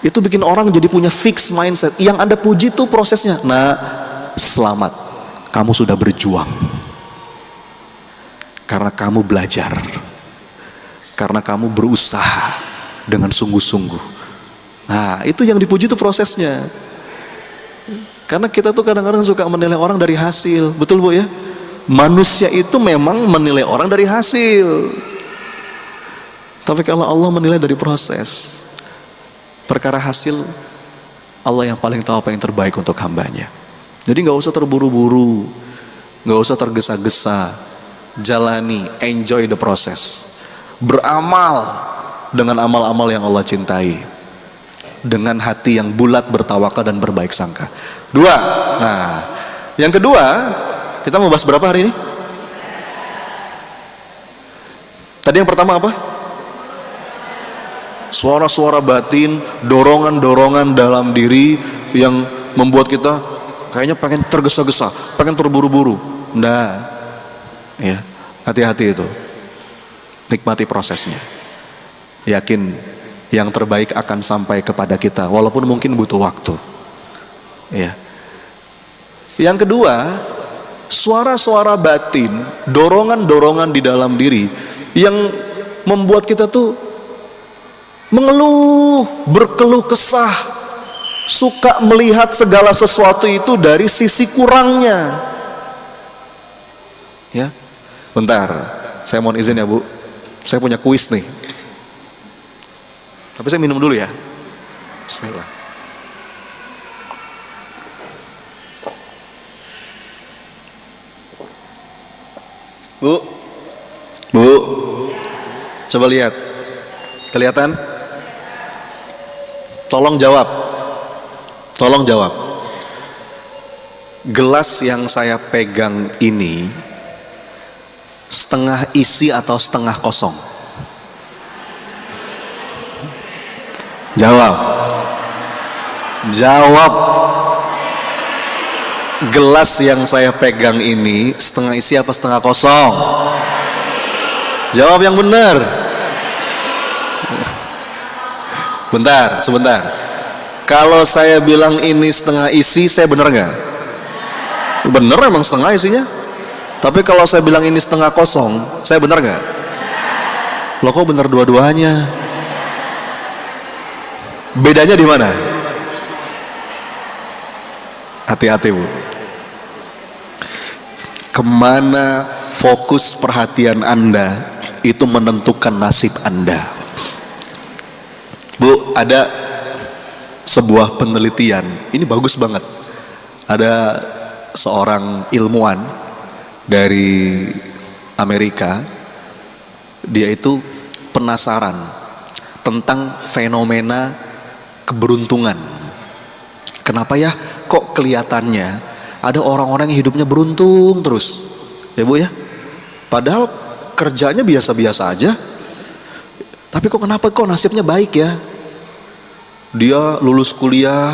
Itu bikin orang jadi punya fix mindset. Yang Anda puji tuh prosesnya. Nah, selamat, kamu sudah berjuang. Karena kamu belajar, karena kamu berusaha dengan sungguh-sungguh. Nah, itu yang dipuji itu prosesnya. Karena kita tuh kadang-kadang suka menilai orang dari hasil, betul Bu ya? Manusia itu memang menilai orang dari hasil. Tapi kalau Allah menilai dari proses, perkara hasil, Allah yang paling tahu apa yang terbaik untuk hambanya. Jadi nggak usah terburu-buru, nggak usah tergesa-gesa. Jalani, enjoy the process. Beramal dengan amal-amal yang Allah cintai, dengan hati yang bulat, bertawakal dan berbaik sangka. 2. Nah, yang kedua, kita mau bahas berapa hari ini? Tadi yang pertama apa? Suara-suara batin, dorongan-dorongan dalam diri yang membuat kita kayaknya pengen tergesa-gesa, pengen terburu-buru. Nah, ya, hati-hati itu. Nikmati prosesnya. Yakin yang terbaik akan sampai kepada kita, walaupun mungkin butuh waktu. Ya. Yang kedua, suara-suara batin, dorongan-dorongan di dalam diri yang membuat kita tuh mengeluh, berkeluh kesah, suka melihat segala sesuatu itu dari sisi kurangnya. Ya. Bentar, saya mohon izin ya Bu, saya punya kuis nih. Tapi saya minum dulu ya. Bismillah. Bu, coba lihat, kelihatan? Tolong jawab. Gelas yang saya pegang ini setengah isi atau setengah kosong? Jawab. Gelas yang saya pegang ini setengah isi apa setengah kosong? Jawab yang benar. Sebentar. Kalau saya bilang ini setengah isi, saya benar nggak? Benar, emang setengah isinya. Tapi kalau saya bilang ini setengah kosong, saya benar nggak? Loh kok benar dua-duanya? Bedanya di mana? Hati-hati Bu. Kemana fokus perhatian Anda itu menentukan nasib Anda. Bu, ada sebuah penelitian, ini bagus banget. Ada seorang ilmuwan dari Amerika, dia itu penasaran tentang fenomena keberuntungan. Kenapa ya kok kelihatannya ada orang-orang yang hidupnya beruntung terus, ya Bu ya? Padahal kerjanya biasa-biasa aja, tapi kenapa kok nasibnya baik ya? Dia lulus kuliah,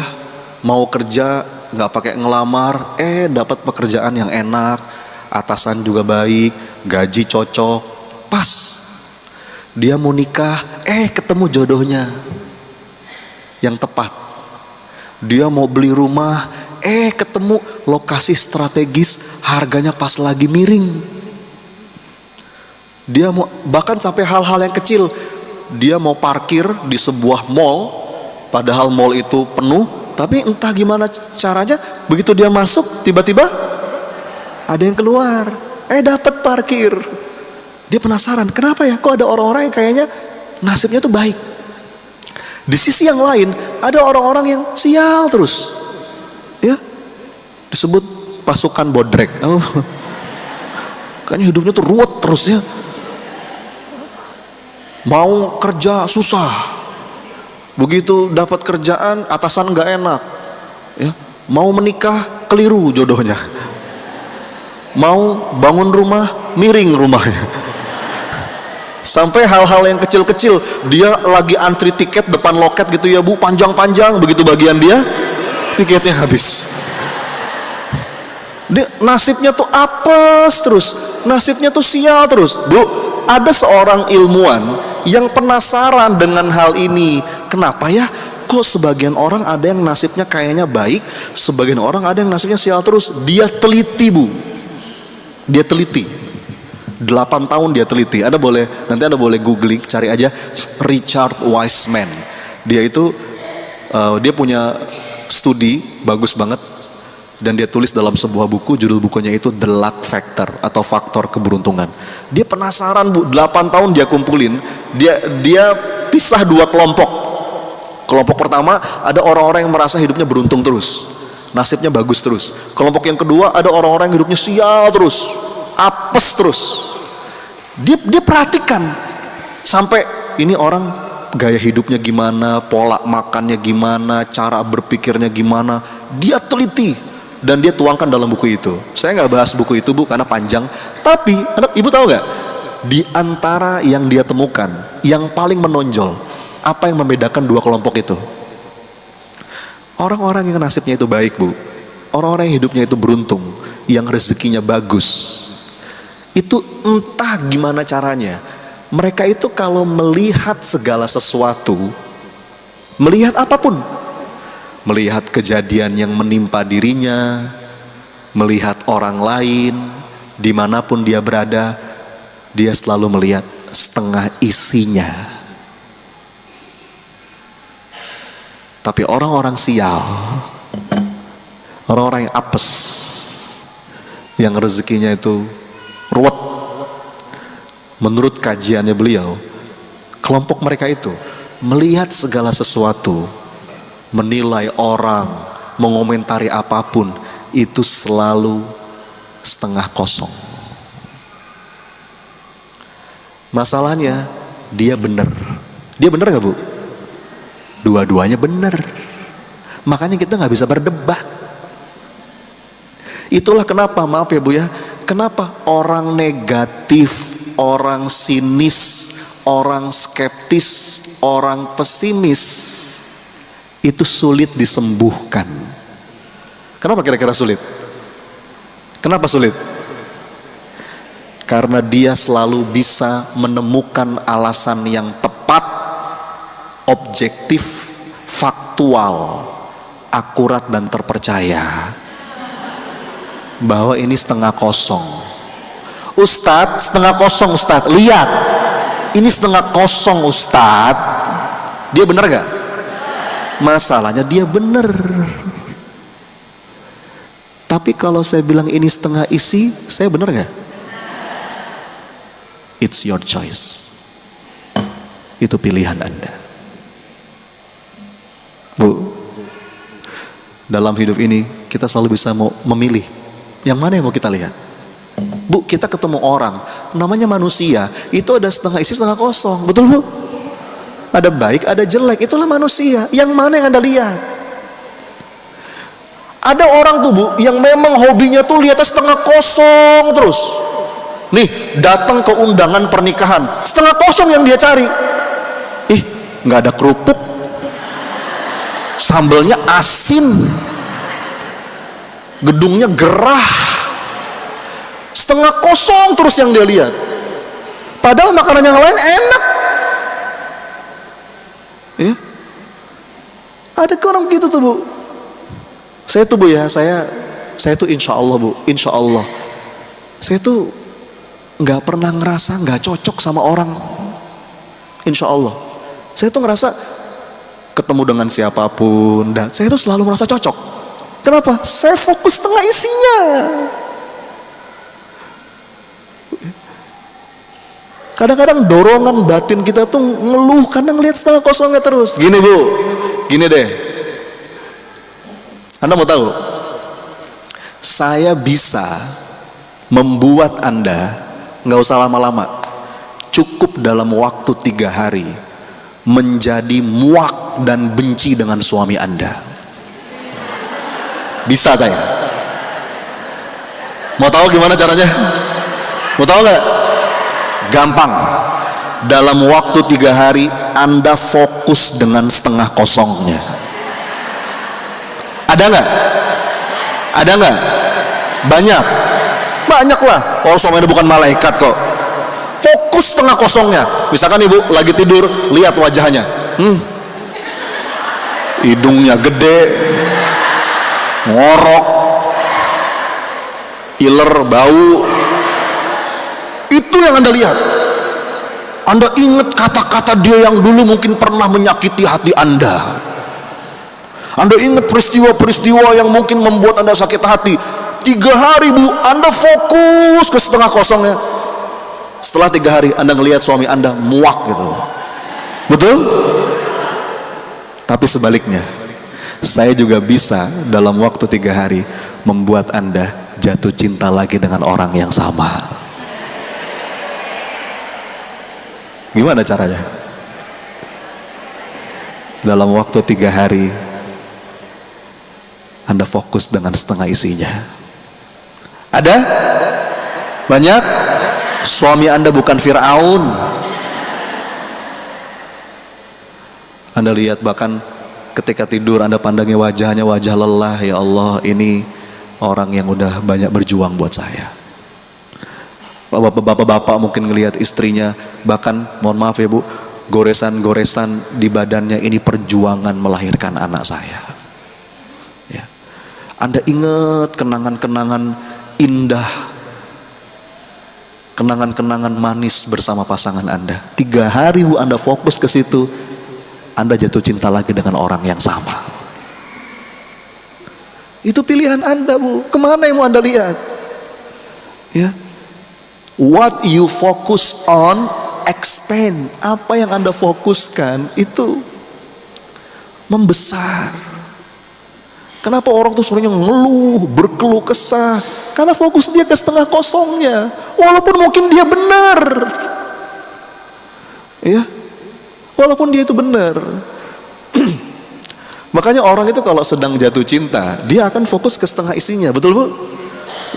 mau kerja, nggak pakai ngelamar, dapat pekerjaan yang enak, atasan juga baik, gaji cocok, pas. Dia mau nikah, ketemu jodohnya yang tepat. Dia mau beli rumah, ketemu lokasi strategis, harganya pas lagi miring. Dia mau, bahkan sampai hal-hal yang kecil, dia mau parkir di sebuah mall, padahal mall itu penuh, tapi entah gimana caranya, begitu dia masuk, tiba-tiba ada yang keluar, dapat parkir. Dia penasaran, kenapa ya, kok ada orang-orang yang kayaknya nasibnya tuh baik. Di sisi yang lain ada orang-orang yang sial terus, ya, disebut pasukan bodrek. Kayaknya hidupnya tuh ruwet terus ya. Mau kerja susah, begitu dapat kerjaan atasan nggak enak, ya. Mau menikah keliru jodohnya, mau bangun rumah miring rumahnya. Sampai hal-hal yang kecil-kecil, dia lagi antri tiket depan loket gitu ya Bu, panjang-panjang, begitu bagian dia, tiketnya habis. Nasibnya tuh apes terus, nasibnya tuh sial terus. Bu, ada seorang ilmuwan yang penasaran dengan hal ini. Kenapa ya, kok sebagian orang ada yang nasibnya kayaknya baik, sebagian orang ada yang nasibnya sial terus. Dia teliti Bu, dia teliti. 8 tahun dia teliti. Nanti Anda boleh googling, cari aja Richard Wiseman. Dia itu dia punya studi bagus banget, dan dia tulis dalam sebuah buku, judul bukunya itu The Luck Factor atau faktor keberuntungan. Dia penasaran Bu, 8 tahun dia kumpulin. Dia pisah 2 kelompok. Kelompok pertama ada orang-orang yang merasa hidupnya beruntung terus, nasibnya bagus terus. Kelompok yang kedua ada orang-orang yang hidupnya sial terus, apes terus. Dia perhatikan sampai ini orang gaya hidupnya gimana, pola makannya gimana, cara berpikirnya gimana, dia teliti dan dia tuangkan dalam buku itu. Saya nggak bahas buku itu Bu karena panjang, tapi Ibu tahu nggak, di antara yang dia temukan yang paling menonjol, apa yang membedakan 2 kelompok itu? Orang-orang yang nasibnya itu baik Bu, orang-orang yang hidupnya itu beruntung, yang rezekinya bagus, itu entah gimana caranya, mereka itu kalau melihat segala sesuatu, melihat apapun, melihat kejadian yang menimpa dirinya, melihat orang lain, dimanapun dia berada, dia selalu melihat setengah isinya. Tapi orang-orang sial, orang-orang yang apes, yang rezekinya itu ruwet, menurut kajiannya beliau, kelompok mereka itu melihat segala sesuatu, menilai orang, mengomentari apapun, itu selalu setengah kosong. Masalahnya dia benar. Dia benar gak Bu? Dua-duanya benar. Makanya kita gak bisa berdebat. Itulah kenapa, maaf ya Bu ya, kenapa orang negatif, orang sinis, orang skeptis, orang pesimis itu sulit disembuhkan. Kenapa kira-kira sulit? Kenapa sulit? Karena dia selalu bisa menemukan alasan yang tepat, objektif, faktual, akurat dan terpercaya bahwa ini setengah kosong. Ustadz, setengah kosong Ustadz, lihat ini setengah kosong Ustadz. Dia benar gak? Masalahnya dia benar. Tapi kalau saya bilang ini setengah isi, saya benar nggak? It's your choice. Itu pilihan Anda. Bu, dalam hidup ini kita selalu bisa mau memilih yang mana yang mau kita lihat. Bu, kita ketemu orang, namanya manusia, itu ada setengah isi setengah kosong, betul Bu? Ada baik, ada jelek, itulah manusia. Yang mana yang Anda lihat? Ada orang tuh Bu, yang memang hobinya tuh lihatnya setengah kosong terus. Nih, datang ke undangan pernikahan, setengah kosong yang dia cari. Ih, nggak ada kerupuk, sambelnya asin, gedungnya gerah, setengah kosong terus yang dia lihat. Padahal makanan yang lain enak. Ya, ada orang gitu tuh Bu. Saya tuh Bu ya, saya tuh insya Allah Bu, insya Allah, saya tuh nggak pernah ngerasa nggak cocok sama orang. Insya Allah, saya tuh ngerasa ketemu dengan siapapun, dan saya tuh selalu merasa cocok. Kenapa? Saya fokus setengah isinya. Kadang-kadang dorongan batin kita tuh ngeluh karena ngelihat setengah kosongnya terus. Gini Bu, gini deh. Anda mau tahu? Saya bisa membuat Anda, nggak usah lama-lama, cukup dalam waktu 3 hari, menjadi muak dan benci dengan suami Anda. Bisa saya. Mau tahu gimana caranya? Mau tahu nggak? Gampang. Dalam waktu 3 hari Anda fokus dengan setengah kosongnya. Ada nggak? Ada nggak? Banyak. Banyak lah. Orang suaminya bukan malaikat kok. Fokus setengah kosongnya. Misalkan ibu lagi tidur, lihat wajahnya. Hidungnya gede, ngorok, iler, bau. Itu yang Anda lihat. Anda ingat kata-kata dia yang dulu mungkin pernah menyakiti hati Anda. Anda ingat peristiwa-peristiwa yang mungkin membuat Anda sakit hati. 3 hari Bu, Anda fokus ke setengah kosongnya. Setelah 3 hari Anda ngelihat suami Anda muak gitu. Betul? Tapi sebaliknya, saya juga bisa dalam waktu 3 hari membuat Anda jatuh cinta lagi dengan orang yang sama. Gimana caranya? Dalam waktu 3 hari Anda fokus dengan setengah isinya. Ada? Banyak? Suami Anda bukan Fir'aun. Anda lihat bahkan ketika tidur Anda pandangi wajahnya, wajah lelah. Ya Allah, ini orang yang udah banyak berjuang buat saya. Bapak-bapak mungkin ngelihat istrinya, bahkan mohon maaf ya Bu, goresan-goresan di badannya, ini perjuangan melahirkan anak saya. Ya. Anda ingat kenangan-kenangan indah, kenangan-kenangan manis bersama pasangan Anda. 3 hari Bu Anda fokus ke situ, Anda jatuh cinta lagi dengan orang yang sama. Itu pilihan Anda Bu. Kemana yang mau Anda lihat? Ya. What you focus on expand. Apa yang Anda fokuskan itu membesar. Kenapa orang tuh seringnya ngeluh, berkeluh kesah? Karena fokus dia ke setengah kosongnya. Walaupun mungkin dia benar, ya, walaupun dia itu benar. Makanya orang itu kalau sedang jatuh cinta, dia akan fokus ke setengah isinya, betul Bu?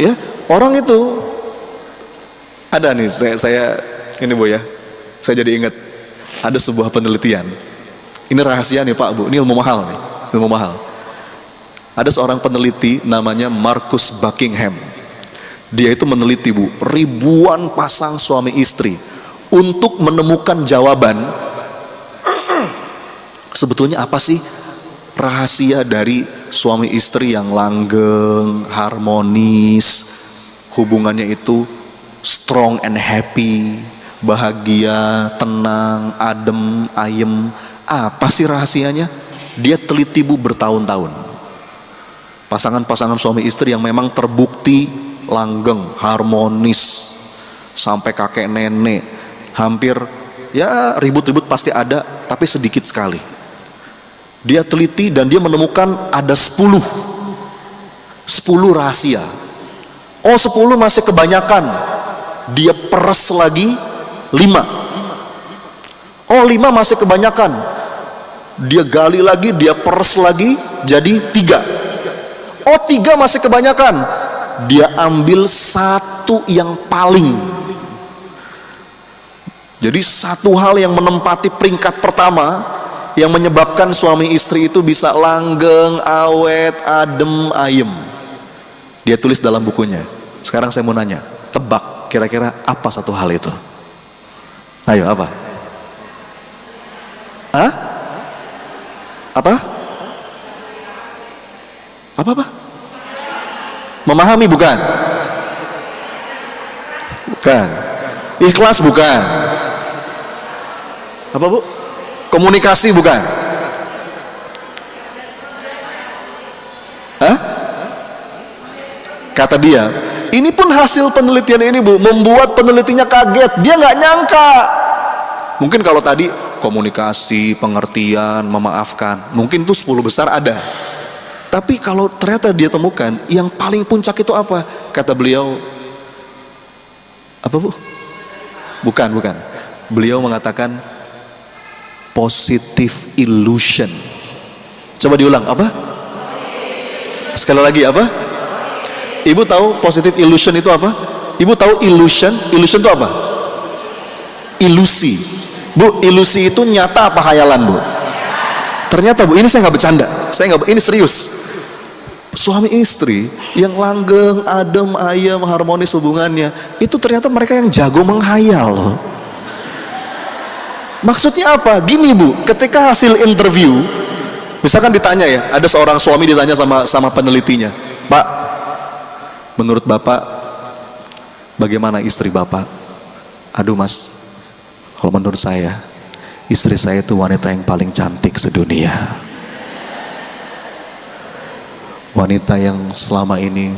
Ya, orang itu ada nih, saya ini Bu ya, saya jadi ingat ada sebuah penelitian. Ini rahasia nih Pak Bu, ini ilmu mahal nih, ilmu mahal. Ada seorang peneliti namanya Marcus Buckingham. Dia itu meneliti Bu, ribuan pasang suami istri untuk menemukan jawaban sebetulnya apa sih rahasia dari suami istri yang langgeng, harmonis, hubungannya itu strong and happy, bahagia, tenang, adem, ayem. Apa sih rahasianya? Dia teliti Bu bertahun-tahun. Pasangan-pasangan suami istri yang memang terbukti langgeng, harmonis, sampai kakek nenek, hampir ya ribut-ribut pasti ada, tapi sedikit sekali. Dia teliti dan dia menemukan ada 10 rahasia. Oh 10 masih kebanyakan. Dia peres lagi 5. Oh 5 masih kebanyakan. Dia gali lagi, dia peres lagi jadi 3. Oh 3 masih kebanyakan. Dia ambil 1 yang paling. Jadi satu hal yang menempati peringkat pertama, yang menyebabkan suami istri itu bisa langgeng, awet, adem, ayem. Dia tulis dalam bukunya. Sekarang saya mau nanya, tebak kira-kira apa satu hal itu? Ayo, apa? Hah? Apa? Apa? Memahami bukan? Bukan. Ikhlas bukan? Apa bu? Komunikasi bukan? Hah? Kata dia, ini pun hasil penelitian ini bu, membuat penelitinya kaget. Dia nggak nyangka. Mungkin kalau tadi komunikasi, pengertian, memaafkan, mungkin itu 10 besar ada. Tapi kalau ternyata dia temukan yang paling puncak itu apa? Kata beliau, apa bu? Bukan. Beliau mengatakan positive illusion. Coba diulang, apa? Sekali lagi, apa? Ibu tahu positive illusion itu apa? Ibu tahu illusion? Illusion itu apa? Ilusi. Bu, ilusi itu nyata apa khayalan bu? Ternyata bu, ini saya nggak bercanda, ini serius. Suami istri yang langgeng, adem, ayem, harmonis hubungannya, itu ternyata mereka yang jago menghayal loh. Maksudnya apa? Gini bu, ketika hasil interview, misalkan ditanya ya, ada seorang suami ditanya sama penelitinya, Pak, menurut Bapak bagaimana istri Bapak? Aduh mas, kalau menurut saya, istri saya itu wanita yang paling cantik sedunia. Wanita yang selama ini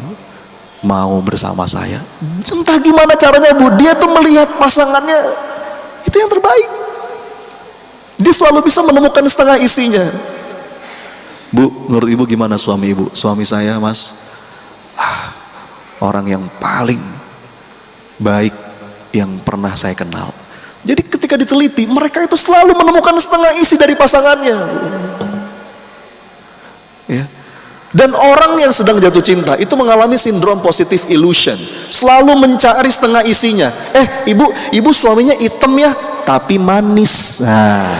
mau bersama saya. Entah gimana caranya bu, dia tuh melihat pasangannya itu yang terbaik. Dia selalu bisa menemukan setengah isinya. Bu, menurut ibu gimana suami ibu? Suami saya mas, orang yang paling baik yang pernah saya kenal. Jadi ketika diteliti, mereka itu selalu menemukan setengah isi dari pasangannya. Ya. Dan orang yang sedang jatuh cinta itu mengalami sindrom positive illusion, selalu mencari setengah isinya. Ibu suaminya hitam ya, tapi manis. Nah.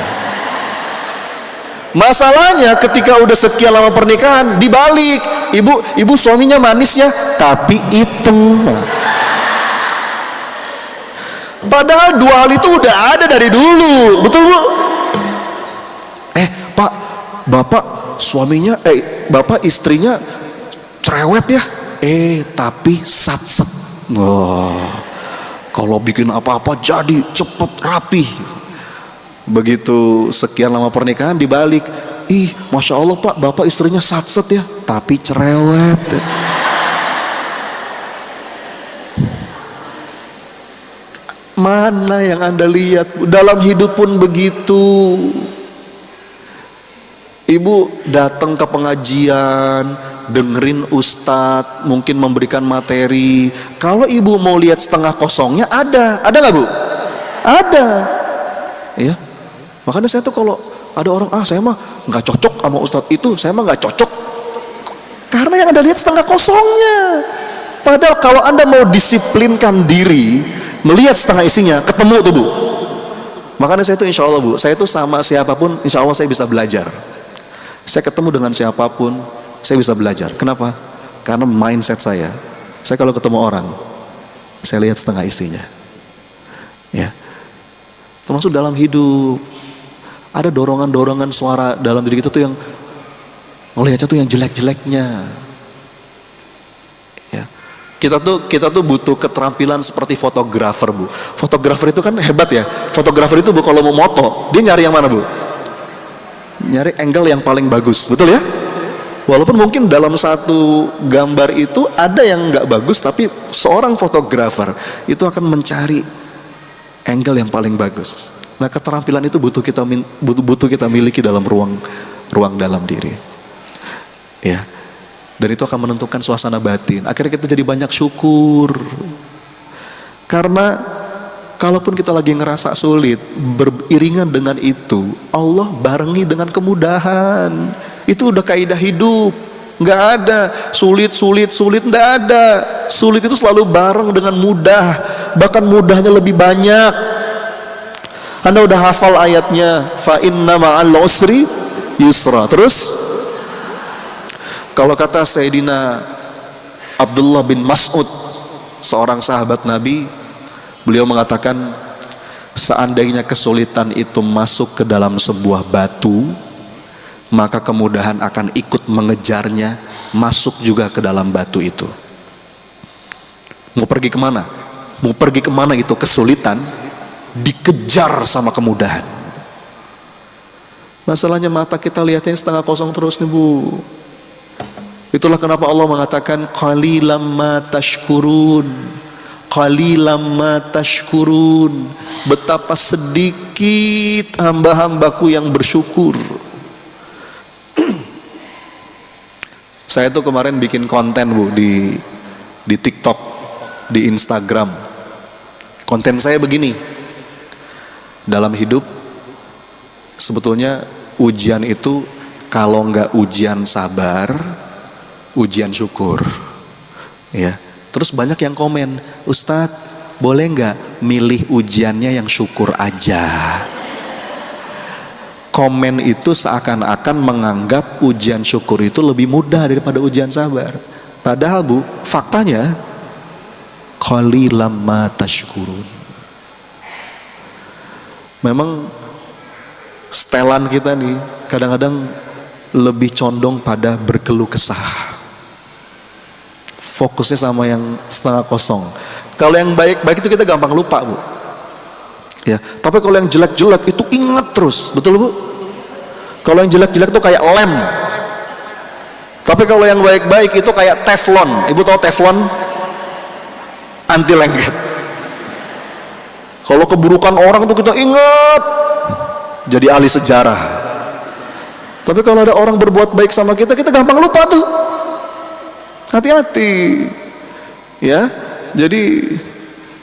Masalahnya ketika udah sekian lama pernikahan, dibalik. Ibu suaminya manis ya, tapi hitam. Padahal dua hal itu udah ada dari dulu, betul bu? Pak, bapak suaminya, bapak istrinya cerewet ya, tapi satset. Kalau bikin apa-apa jadi cepet rapi. Begitu sekian lama pernikahan dibalik, masya Allah pak, bapak istrinya satset ya, tapi cerewet. Mana yang Anda lihat? Dalam hidup pun begitu. Ibu datang ke pengajian, dengerin ustadz, mungkin memberikan materi. Kalau ibu mau lihat setengah kosongnya, ada nggak bu? Ada. Ya. Makanya saya tuh kalau ada orang, saya mah nggak cocok sama ustadz itu, saya mah nggak cocok. Karena yang Anda lihat setengah kosongnya. Padahal kalau Anda mau disiplinkan diri, melihat setengah isinya, ketemu tuh bu. Makanya saya tuh insya Allah bu, saya tuh sama siapapun insya Allah saya bisa belajar. Saya ketemu dengan siapapun saya bisa belajar. Kenapa? Karena mindset saya kalau ketemu orang, saya lihat setengah isinya. Ya. Termasuk dalam hidup, ada dorongan-dorongan suara dalam diri kita tuh yang ngelihatnya tuh yang jelek-jeleknya. Kita tuh butuh keterampilan seperti fotografer bu. Fotografer itu kan hebat ya. Fotografer itu bu kalau mau moto, dia nyari yang mana bu? Nyari angle yang paling bagus, betul ya? Walaupun mungkin dalam satu gambar itu ada yang nggak bagus, tapi seorang fotografer itu akan mencari angle yang paling bagus. Nah, keterampilan itu butuh kita miliki dalam ruang dalam diri. Ya. Dan itu akan menentukan suasana batin. Akhirnya kita jadi banyak syukur. Karena kalaupun kita lagi ngerasa sulit, beriringan dengan itu, Allah barengi dengan kemudahan. Itu udah kaidah hidup. Nggak ada sulit, nggak ada. Sulit itu selalu bareng dengan mudah. Bahkan mudahnya lebih banyak. Anda udah hafal ayatnya, fa inna ma'al usri yusra. Terus, kalau kata Sayyidina Abdullah bin Mas'ud, seorang sahabat Nabi, beliau mengatakan, seandainya kesulitan itu masuk ke dalam sebuah batu, maka kemudahan akan ikut mengejarnya, masuk juga ke dalam batu itu. Mau pergi kemana? Mau pergi kemana itu kesulitan, dikejar sama kemudahan. Masalahnya mata kita lihatnya setengah kosong terus nih Bu. Itulah kenapa Allah mengatakan qalilam ma tashkurun. Qalilam ma tashkurun. Betapa sedikit hamba-hambaku yang bersyukur. Saya tuh kemarin bikin konten Bu di TikTok, di Instagram. Konten saya begini. Dalam hidup sebetulnya ujian itu kalau nggak ujian sabar, ujian syukur. Ya. Terus banyak yang komen, Ustadz, boleh nggak milih ujiannya yang syukur aja? Komen itu seakan-akan menganggap ujian syukur itu lebih mudah daripada ujian sabar. Padahal Bu, faktanya qalilam ma tashkurun. Memang setelan kita nih kadang-kadang lebih condong pada berkeluh kesah. Fokusnya sama yang setengah kosong. Kalau yang baik-baik itu kita gampang lupa Bu. Ya, tapi kalau yang jelek-jelek itu ingat terus, betul Bu? Kalau yang jelek-jelek itu kayak lem. Tapi kalau yang baik-baik itu kayak teflon. Ibu tahu teflon? Anti lengket. Kalau keburukan orang itu kita ingat, jadi ahli sejarah. Tapi kalau ada orang berbuat baik sama kita, kita gampang lupa tuh. Hati-hati. Ya. Jadi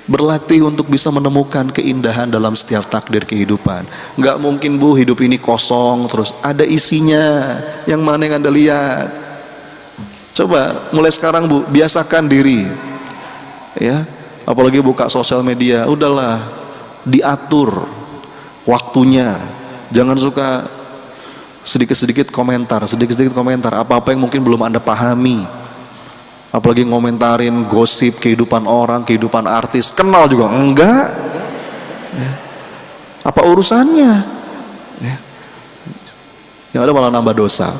berlatih untuk bisa menemukan keindahan dalam setiap takdir kehidupan. Nggak mungkin Bu hidup ini kosong terus, ada isinya. Yang mana yang Anda lihat? Coba mulai sekarang Bu, biasakan diri. Ya, apalagi buka sosial media, udahlah diatur waktunya. Jangan suka sedikit-sedikit komentar, apa-apa yang mungkin belum Anda pahami. Apalagi ngomentarin gosip kehidupan orang, kehidupan artis, kenal juga enggak. Ya. Apa urusannya? Ya. Yang ada malah nambah dosa.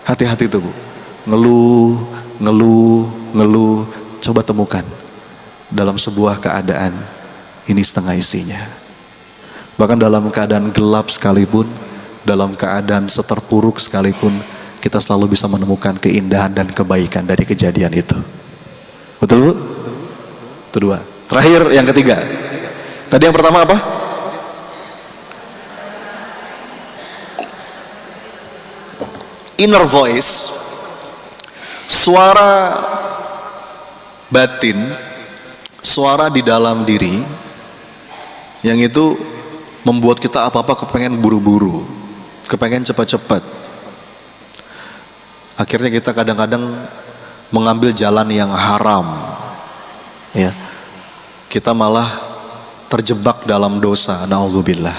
Hati-hati tuh Bu. Ngeluh. Coba temukan dalam sebuah keadaan ini setengah isinya. Bahkan dalam keadaan gelap sekalipun, dalam keadaan seterpuruk sekalipun, kita selalu bisa menemukan keindahan dan kebaikan dari kejadian itu. Betul Bu? Itu dua. Terakhir yang ketiga. Tadi yang pertama apa? Inner voice. Suara batin, suara di dalam diri yang itu membuat kita apa-apa kepengen buru-buru, kepengen cepat-cepat. Akhirnya kita kadang-kadang mengambil jalan yang haram. Ya. Kita malah terjebak dalam dosa, naudzubillah.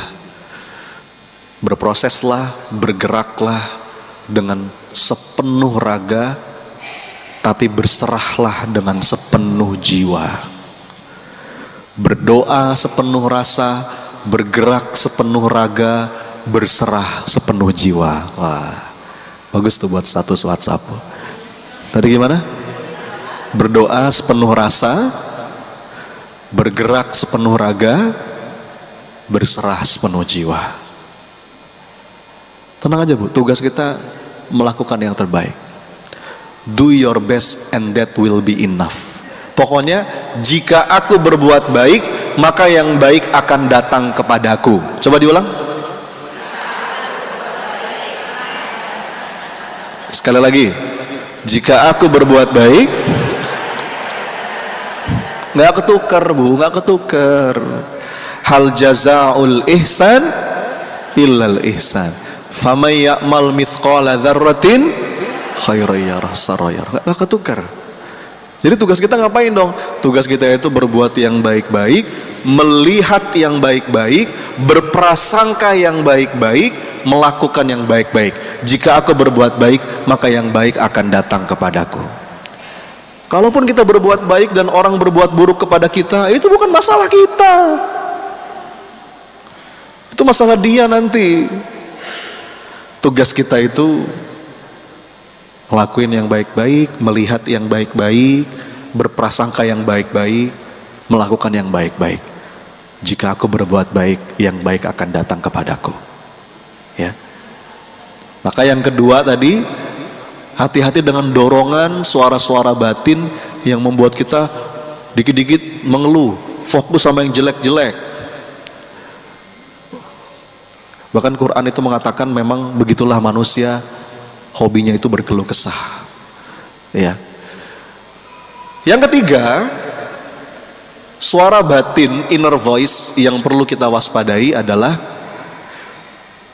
Berproseslah, bergeraklah dengan sepenuh raga, tapi berserahlah dengan sepenuh jiwa. Berdoa sepenuh rasa, bergerak sepenuh raga, berserah sepenuh jiwa. Wah. Bagus tuh buat status WhatsApp. Tadi gimana? Berdoa sepenuh rasa, bergerak sepenuh raga, berserah sepenuh jiwa. Tenang aja Bu, tugas kita melakukan yang terbaik. Do your best and that will be enough. Pokoknya jika aku berbuat baik, maka yang baik akan datang kepadaku. Coba diulang. Sekali lagi. Jika aku berbuat baik, nggak ketukar bu, nggak ketukar. Hal jazaul ihsan illal ihsan. Faman ya'mal mithqala dzarratin khairan yarah sarayar. Nggak ketukar. Jadi tugas kita ngapain dong? Tugas kita itu berbuat yang baik-baik, melihat yang baik-baik, berprasangka yang baik-baik, melakukan yang baik-baik. Jika aku berbuat baik, maka yang baik akan datang kepadaku. Kalaupun kita berbuat baik dan orang berbuat buruk kepada kita, itu bukan masalah kita. Itu masalah dia nanti. Tugas kita itu ngelakuin yang baik-baik, melihat yang baik-baik, berprasangka yang baik-baik, melakukan yang baik-baik. Jika aku berbuat baik, yang baik akan datang kepadaku. Ya. Maka yang kedua tadi, hati-hati dengan dorongan suara-suara batin yang membuat kita dikit-dikit mengeluh, fokus sama yang jelek-jelek. Bahkan Quran itu mengatakan memang begitulah manusia, hobinya itu berkeluh kesah. Ya. Yang ketiga, suara batin, inner voice yang perlu kita waspadai adalah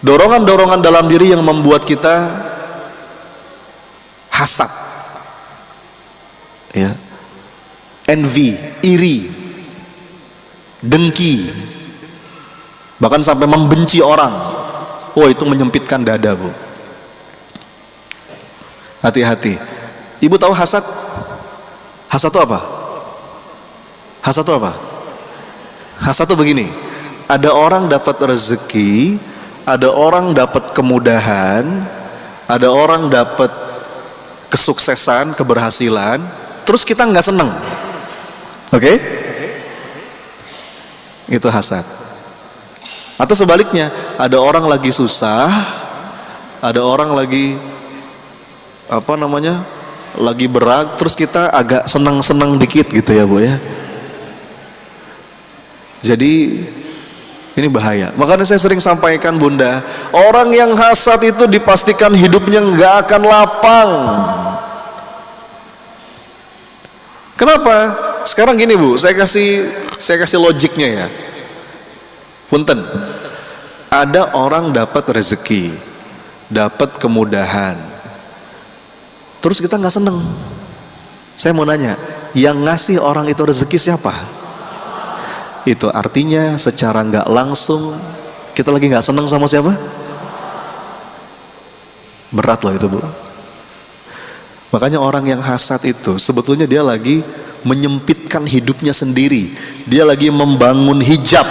dorongan-dorongan dalam diri yang membuat kita hasad, ya, envy, iri, dengki, bahkan sampai membenci orang. Oh, itu menyempitkan dada, bu. Hati-hati. Ibu tahu hasad? Hasad itu apa? Hasad itu apa? Hasad itu begini. Ada orang dapat rezeki, ada orang dapat kemudahan, ada orang dapat kesuksesan, keberhasilan, terus kita nggak seneng. Oke? Itu hasad. Atau sebaliknya, ada orang lagi susah, ada orang lagi lagi berat, terus kita agak senang-senang dikit gitu ya bu ya. Jadi ini bahaya. Makanya saya sering sampaikan bunda, orang yang hasad itu dipastikan hidupnya nggak akan lapang. Kenapa? Sekarang gini bu, saya kasih logiknya ya. Punten, ada orang dapat rezeki, dapat kemudahan, terus kita nggak seneng. Saya mau nanya, yang ngasih orang itu rezeki siapa? Itu artinya secara nggak langsung kita lagi nggak seneng sama siapa? Berat loh itu bu. Makanya orang yang hasad itu sebetulnya dia lagi menyempitkan hidupnya sendiri. Dia lagi membangun hijab.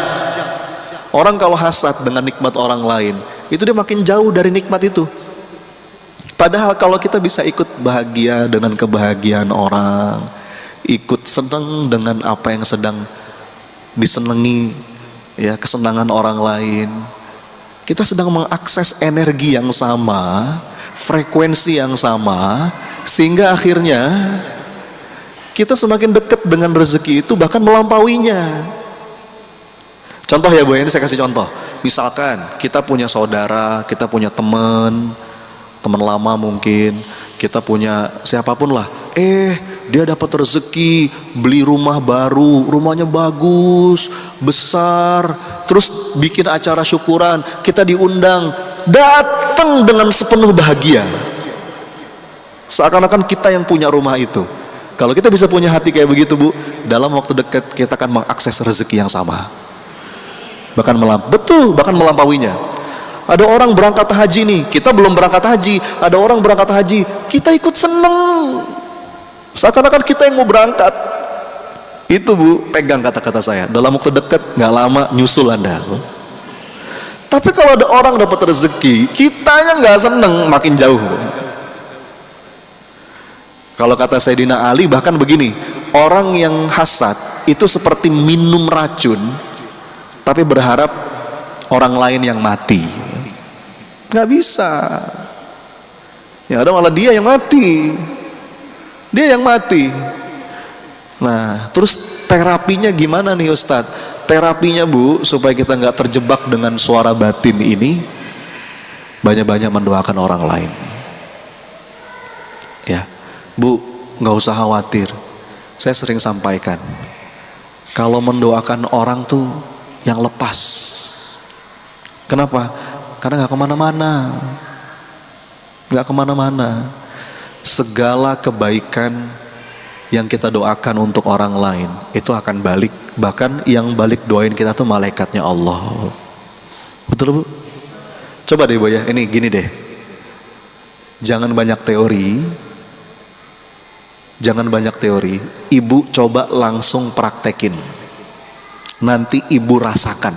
Orang kalau hasad dengan nikmat orang lain, itu dia makin jauh dari nikmat itu. Padahal kalau kita bisa ikut bahagia dengan kebahagiaan orang, ikut senang dengan apa yang sedang disenangi, ya, kesenangan orang lain, kita sedang mengakses energi yang sama, frekuensi yang sama, sehingga akhirnya kita semakin dekat dengan rezeki itu, bahkan melampauinya. Contoh ya bu, ini saya kasih contoh. Misalkan kita punya saudara, kita punya teman lama mungkin, kita punya siapapun lah, dia dapat rezeki, beli rumah baru, rumahnya bagus, besar, terus bikin acara syukuran, kita diundang, datang dengan sepenuh bahagia, seakan-akan kita yang punya rumah itu. Kalau kita bisa punya hati kayak begitu bu, dalam waktu dekat kita akan mengakses rezeki yang sama, bahkan melampauinya. Ada orang berangkat haji nih, kita belum berangkat haji, ada orang berangkat haji, kita ikut seneng, seakan-akan kita yang mau berangkat. Itu bu, pegang kata-kata saya, dalam waktu dekat nggak lama nyusul anda. Tapi kalau ada orang dapat rezeki, kitanya nggak seneng, makin jauh. Kalau kata Sayyidina Ali bahkan begini, orang yang hasad itu seperti minum racun, tapi berharap orang lain yang mati. Nggak bisa. Ya ada malah dia yang mati. Dia yang mati. Nah, terus terapinya gimana nih Ustadz? Terapinya Bu, supaya kita nggak terjebak dengan suara batin ini, banyak-banyak mendoakan orang lain. Ya, Bu, nggak usah khawatir. Saya sering sampaikan, kalau mendoakan orang tuh yang lepas. Kenapa? Karena nggak kemana-mana. Nggak kemana-mana. Segala kebaikan yang kita doakan untuk orang lain itu akan balik. Bahkan yang balik doain kita tuh malaikatnya Allah. Betul Bu? Coba deh Bu ya, ini gini deh. Jangan banyak teori. Jangan banyak teori. Ibu coba langsung praktekin. Nanti ibu rasakan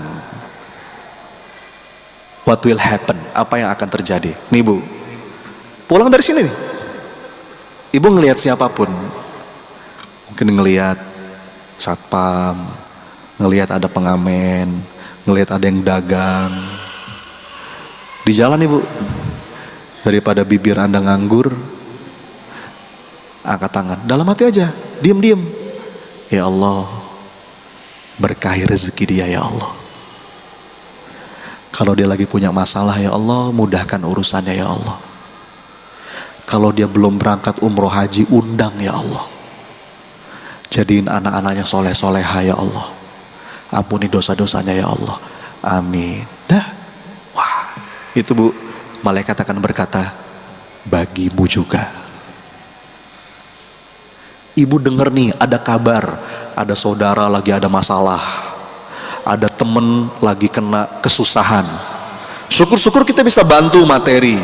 what will happen, apa yang akan terjadi. Nih Bu, pulang dari sini nih, ibu ngelihat siapapun, mungkin ngelihat satpam, ngelihat ada pengamen, ngelihat ada yang dagang di jalan Ibu. Daripada bibir Anda nganggur, angkat tangan, dalam hati aja, diem-diem. Ya Allah, berkahi rezeki dia ya Allah. Kalau dia lagi punya masalah ya Allah, mudahkan urusannya ya Allah. Kalau dia belum berangkat umroh haji, undang ya Allah. Jadiin anak-anaknya soleh-soleha ya Allah. Ampuni dosa-dosanya ya Allah. Amin. Dah. Wah, itu Bu, malaikat akan berkata, bagimu juga. Ibu denger nih, ada kabar, ada saudara lagi ada masalah, ada temen lagi kena kesusahan. Syukur-syukur kita bisa bantu materi,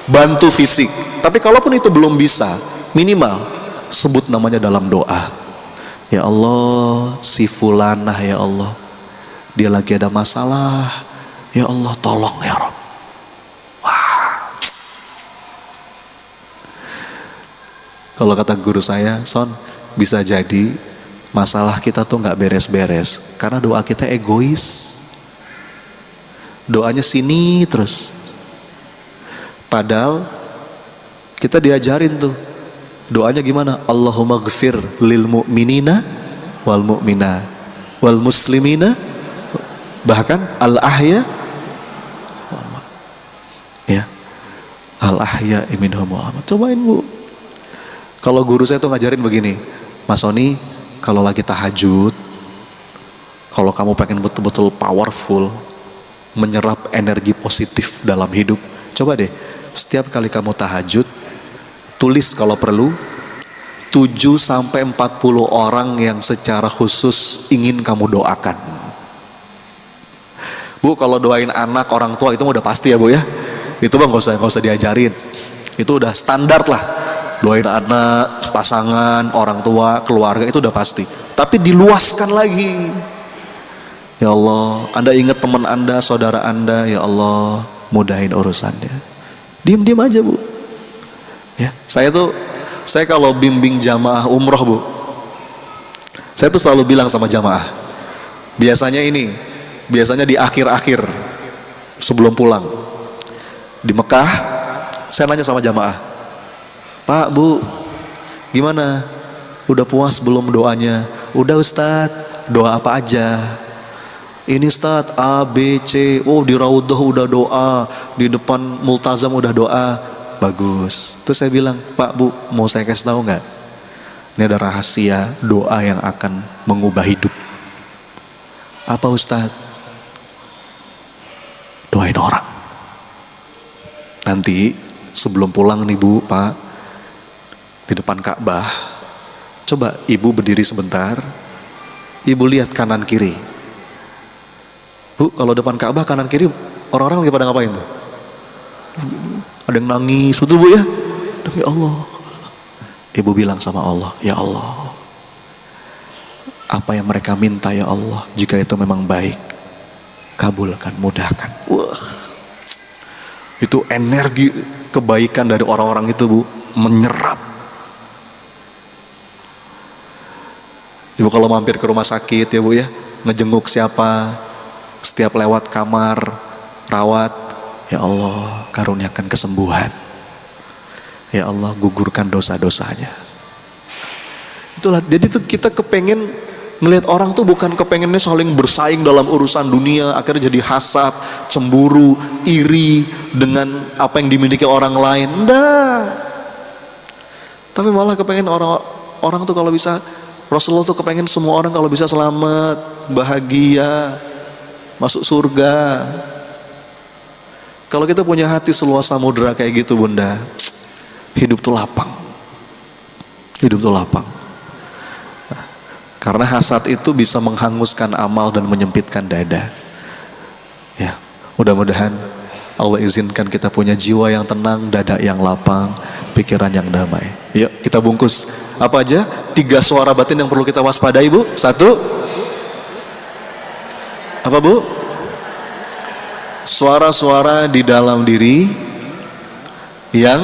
bantu fisik. Tapi kalaupun itu belum bisa, minimal sebut namanya dalam doa. Ya Allah, si fulanah ya Allah, dia lagi ada masalah, ya Allah tolong ya Rabb. Wah. Kalau kata guru saya, Son, bisa jadi masalah kita tuh gak beres-beres karena doa kita egois. Doanya sini terus. Padahal kita diajarin tuh doanya gimana? Allahumma ghfir lil mu'minina wal mu'mina wal muslimina, bahkan al ahya, ya, al ahya minhum. Cobain Bu. Kalau guru saya tuh ngajarin begini, Mas Soni, kalau lagi tahajud, kalau kamu pengen betul-betul powerful, menyerap energi positif dalam hidup, coba deh, setiap kali kamu tahajud, tulis kalau perlu, 7-40 orang yang secara khusus ingin kamu doakan. Bu, kalau doain anak, orang tua, itu udah pasti ya Bu ya. Itu Bang gak usah diajarin. Itu udah standar lah. Doain anak, pasangan, orang tua, keluarga, itu udah pasti. Tapi diluaskan lagi. Ya Allah, Anda ingat teman Anda, saudara Anda, ya Allah, mudahin urusannya. Diam-diam aja Bu. Ya, saya kalau bimbing jamaah umroh Bu, saya tuh selalu bilang sama jamaah, biasanya di akhir-akhir sebelum pulang di Mekah, saya nanya sama jamaah, Pak, Bu, gimana? Udah puas belum doanya? Udah Ustadz, doa apa aja? Ini Ustadz, A, B, C, oh di Raudhah udah doa, di depan Multazam udah doa, bagus. Terus saya bilang, Pak, Bu, mau saya kasih tahu nggak? Ini ada rahasia doa yang akan mengubah hidup. Apa Ustadz? Doain orang. Nanti sebelum pulang nih Bu, Pak, di depan Ka'bah, coba ibu berdiri sebentar, ibu lihat kanan kiri. Bu, kalau depan Ka'bah kanan kiri orang-orang lagi pada ngapain tuh? Ada yang nangis, betul Bu ya? Demi Allah. Ibu bilang sama Allah, ya Allah, apa yang mereka minta ya Allah, jika itu memang baik, kabulkan, mudahkan. Wah, itu energi kebaikan dari orang-orang itu Bu, menyerap. Ibu kalau mampir ke rumah sakit ya Bu ya, ngejenguk siapa, setiap lewat kamar rawat, ya Allah karuniakan kesembuhan, ya Allah gugurkan dosa-dosanya. Itulah, jadi tuh kita kepengen ngelihat orang tuh bukan kepengennya saling bersaing dalam urusan dunia, akhirnya jadi hasad, cemburu, iri dengan apa yang dimiliki orang lain. Enggak. Tapi malah kepengen orang tuh kalau bisa, Rasulullah tuh kepengen semua orang kalau bisa selamat, bahagia, masuk surga. Kalau kita punya hati seluas samudera kayak gitu bunda, hidup tuh lapang. Hidup tuh lapang. Karena hasad itu bisa menghanguskan amal dan menyempitkan dada. Ya, mudah-mudahan Allah izinkan kita punya jiwa yang tenang, dada yang lapang, pikiran yang damai. Yuk kita bungkus. Apa aja? 3 suara batin yang perlu kita waspadai, Bu. 1. Apa, Bu? Suara-suara di dalam diri yang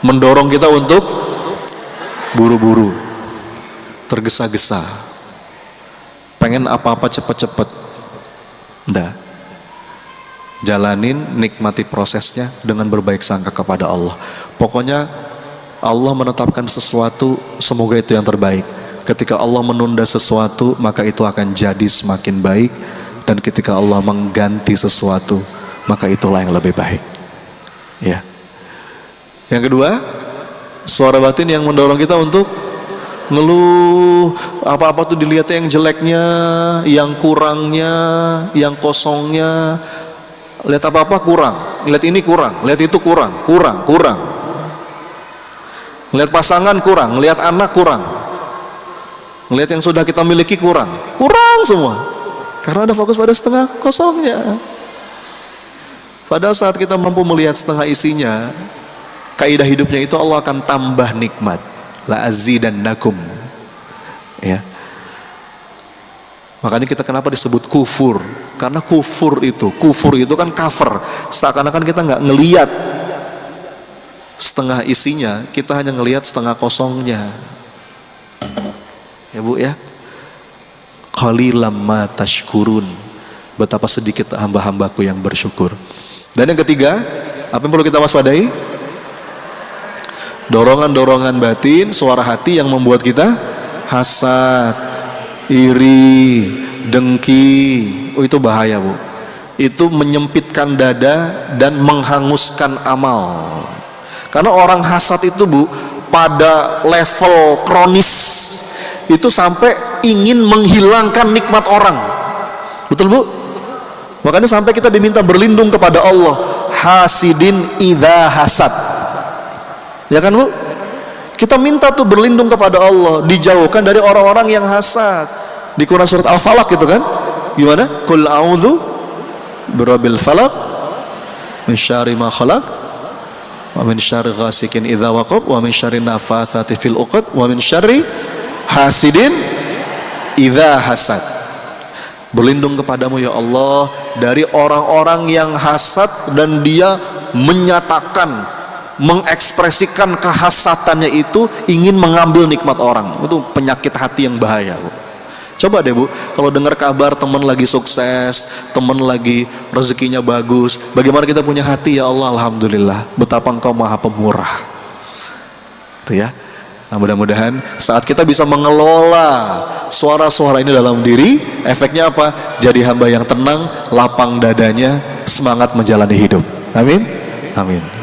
mendorong kita untuk buru-buru, tergesa-gesa, pengen apa-apa cepet-cepet. Nggak. Jalanin, nikmati prosesnya dengan berbaik sangka kepada Allah. Pokoknya Allah menetapkan sesuatu, semoga itu yang terbaik. Ketika Allah menunda sesuatu, maka itu akan jadi semakin baik. Dan ketika Allah mengganti sesuatu, maka itulah yang lebih baik. Ya. Yang kedua, suara batin yang mendorong kita untuk ngeluh, apa-apa tuh dilihatnya yang jeleknya, yang kurangnya, yang kosongnya. Lihat apa-apa kurang, lihat ini kurang, lihat itu kurang. Lihat pasangan kurang, lihat anak kurang, lihat yang sudah kita miliki kurang semua. Karena ada fokus pada setengah kosongnya. Padahal saat kita mampu melihat setengah isinya, kaidah hidupnya itu Allah akan tambah nikmat. La azidannakum. Ya. Makanya kita kenapa disebut kufur? Karena kufur itu kan cover. Seakan-akan kita nggak ngelihat setengah isinya, kita hanya ngelihat setengah kosongnya. Ya Bu ya. Qalilam ma tashkurun. Betapa sedikit hamba-hambaku yang bersyukur. Dan yang ketiga, apa yang perlu kita waspadai? Dorongan-dorongan batin, suara hati yang membuat kita hasad, iri, dengki. Oh itu bahaya Bu. Itu menyempitkan dada dan menghanguskan amal. Karena orang hasad itu Bu, pada level kronis itu sampai ingin menghilangkan nikmat orang. Betul Bu? Makanya sampai kita diminta berlindung kepada Allah. Hasidin idza hasad. Ya kan Bu? Kita minta tuh berlindung kepada Allah, dijauhkan dari orang-orang yang hasad. Di Quran surat Al-Falaq gitu kan? Gimana? Qul a'udzu birabbil falaq min syarri ma khalaq wa min syarri ghasikin idza waqab wa min syarri nafatsati fil 'uqad wa min syarri hasidin idza hasad. Berlindung kepadamu ya Allah dari orang-orang yang hasad dan dia menyatakan, mengekspresikan kehasatannya itu ingin mengambil nikmat orang. Itu penyakit hati yang bahaya Bu. Coba deh Bu, kalau dengar kabar teman lagi sukses, teman lagi rezekinya bagus, bagaimana kita punya hati? Ya Allah, alhamdulillah, betapa Engkau Maha Pemurah. Itu ya. Nah mudah-mudahan saat kita bisa mengelola suara-suara ini dalam diri, efeknya apa? Jadi hamba yang tenang, lapang dadanya, semangat menjalani hidup. Amin. Amin.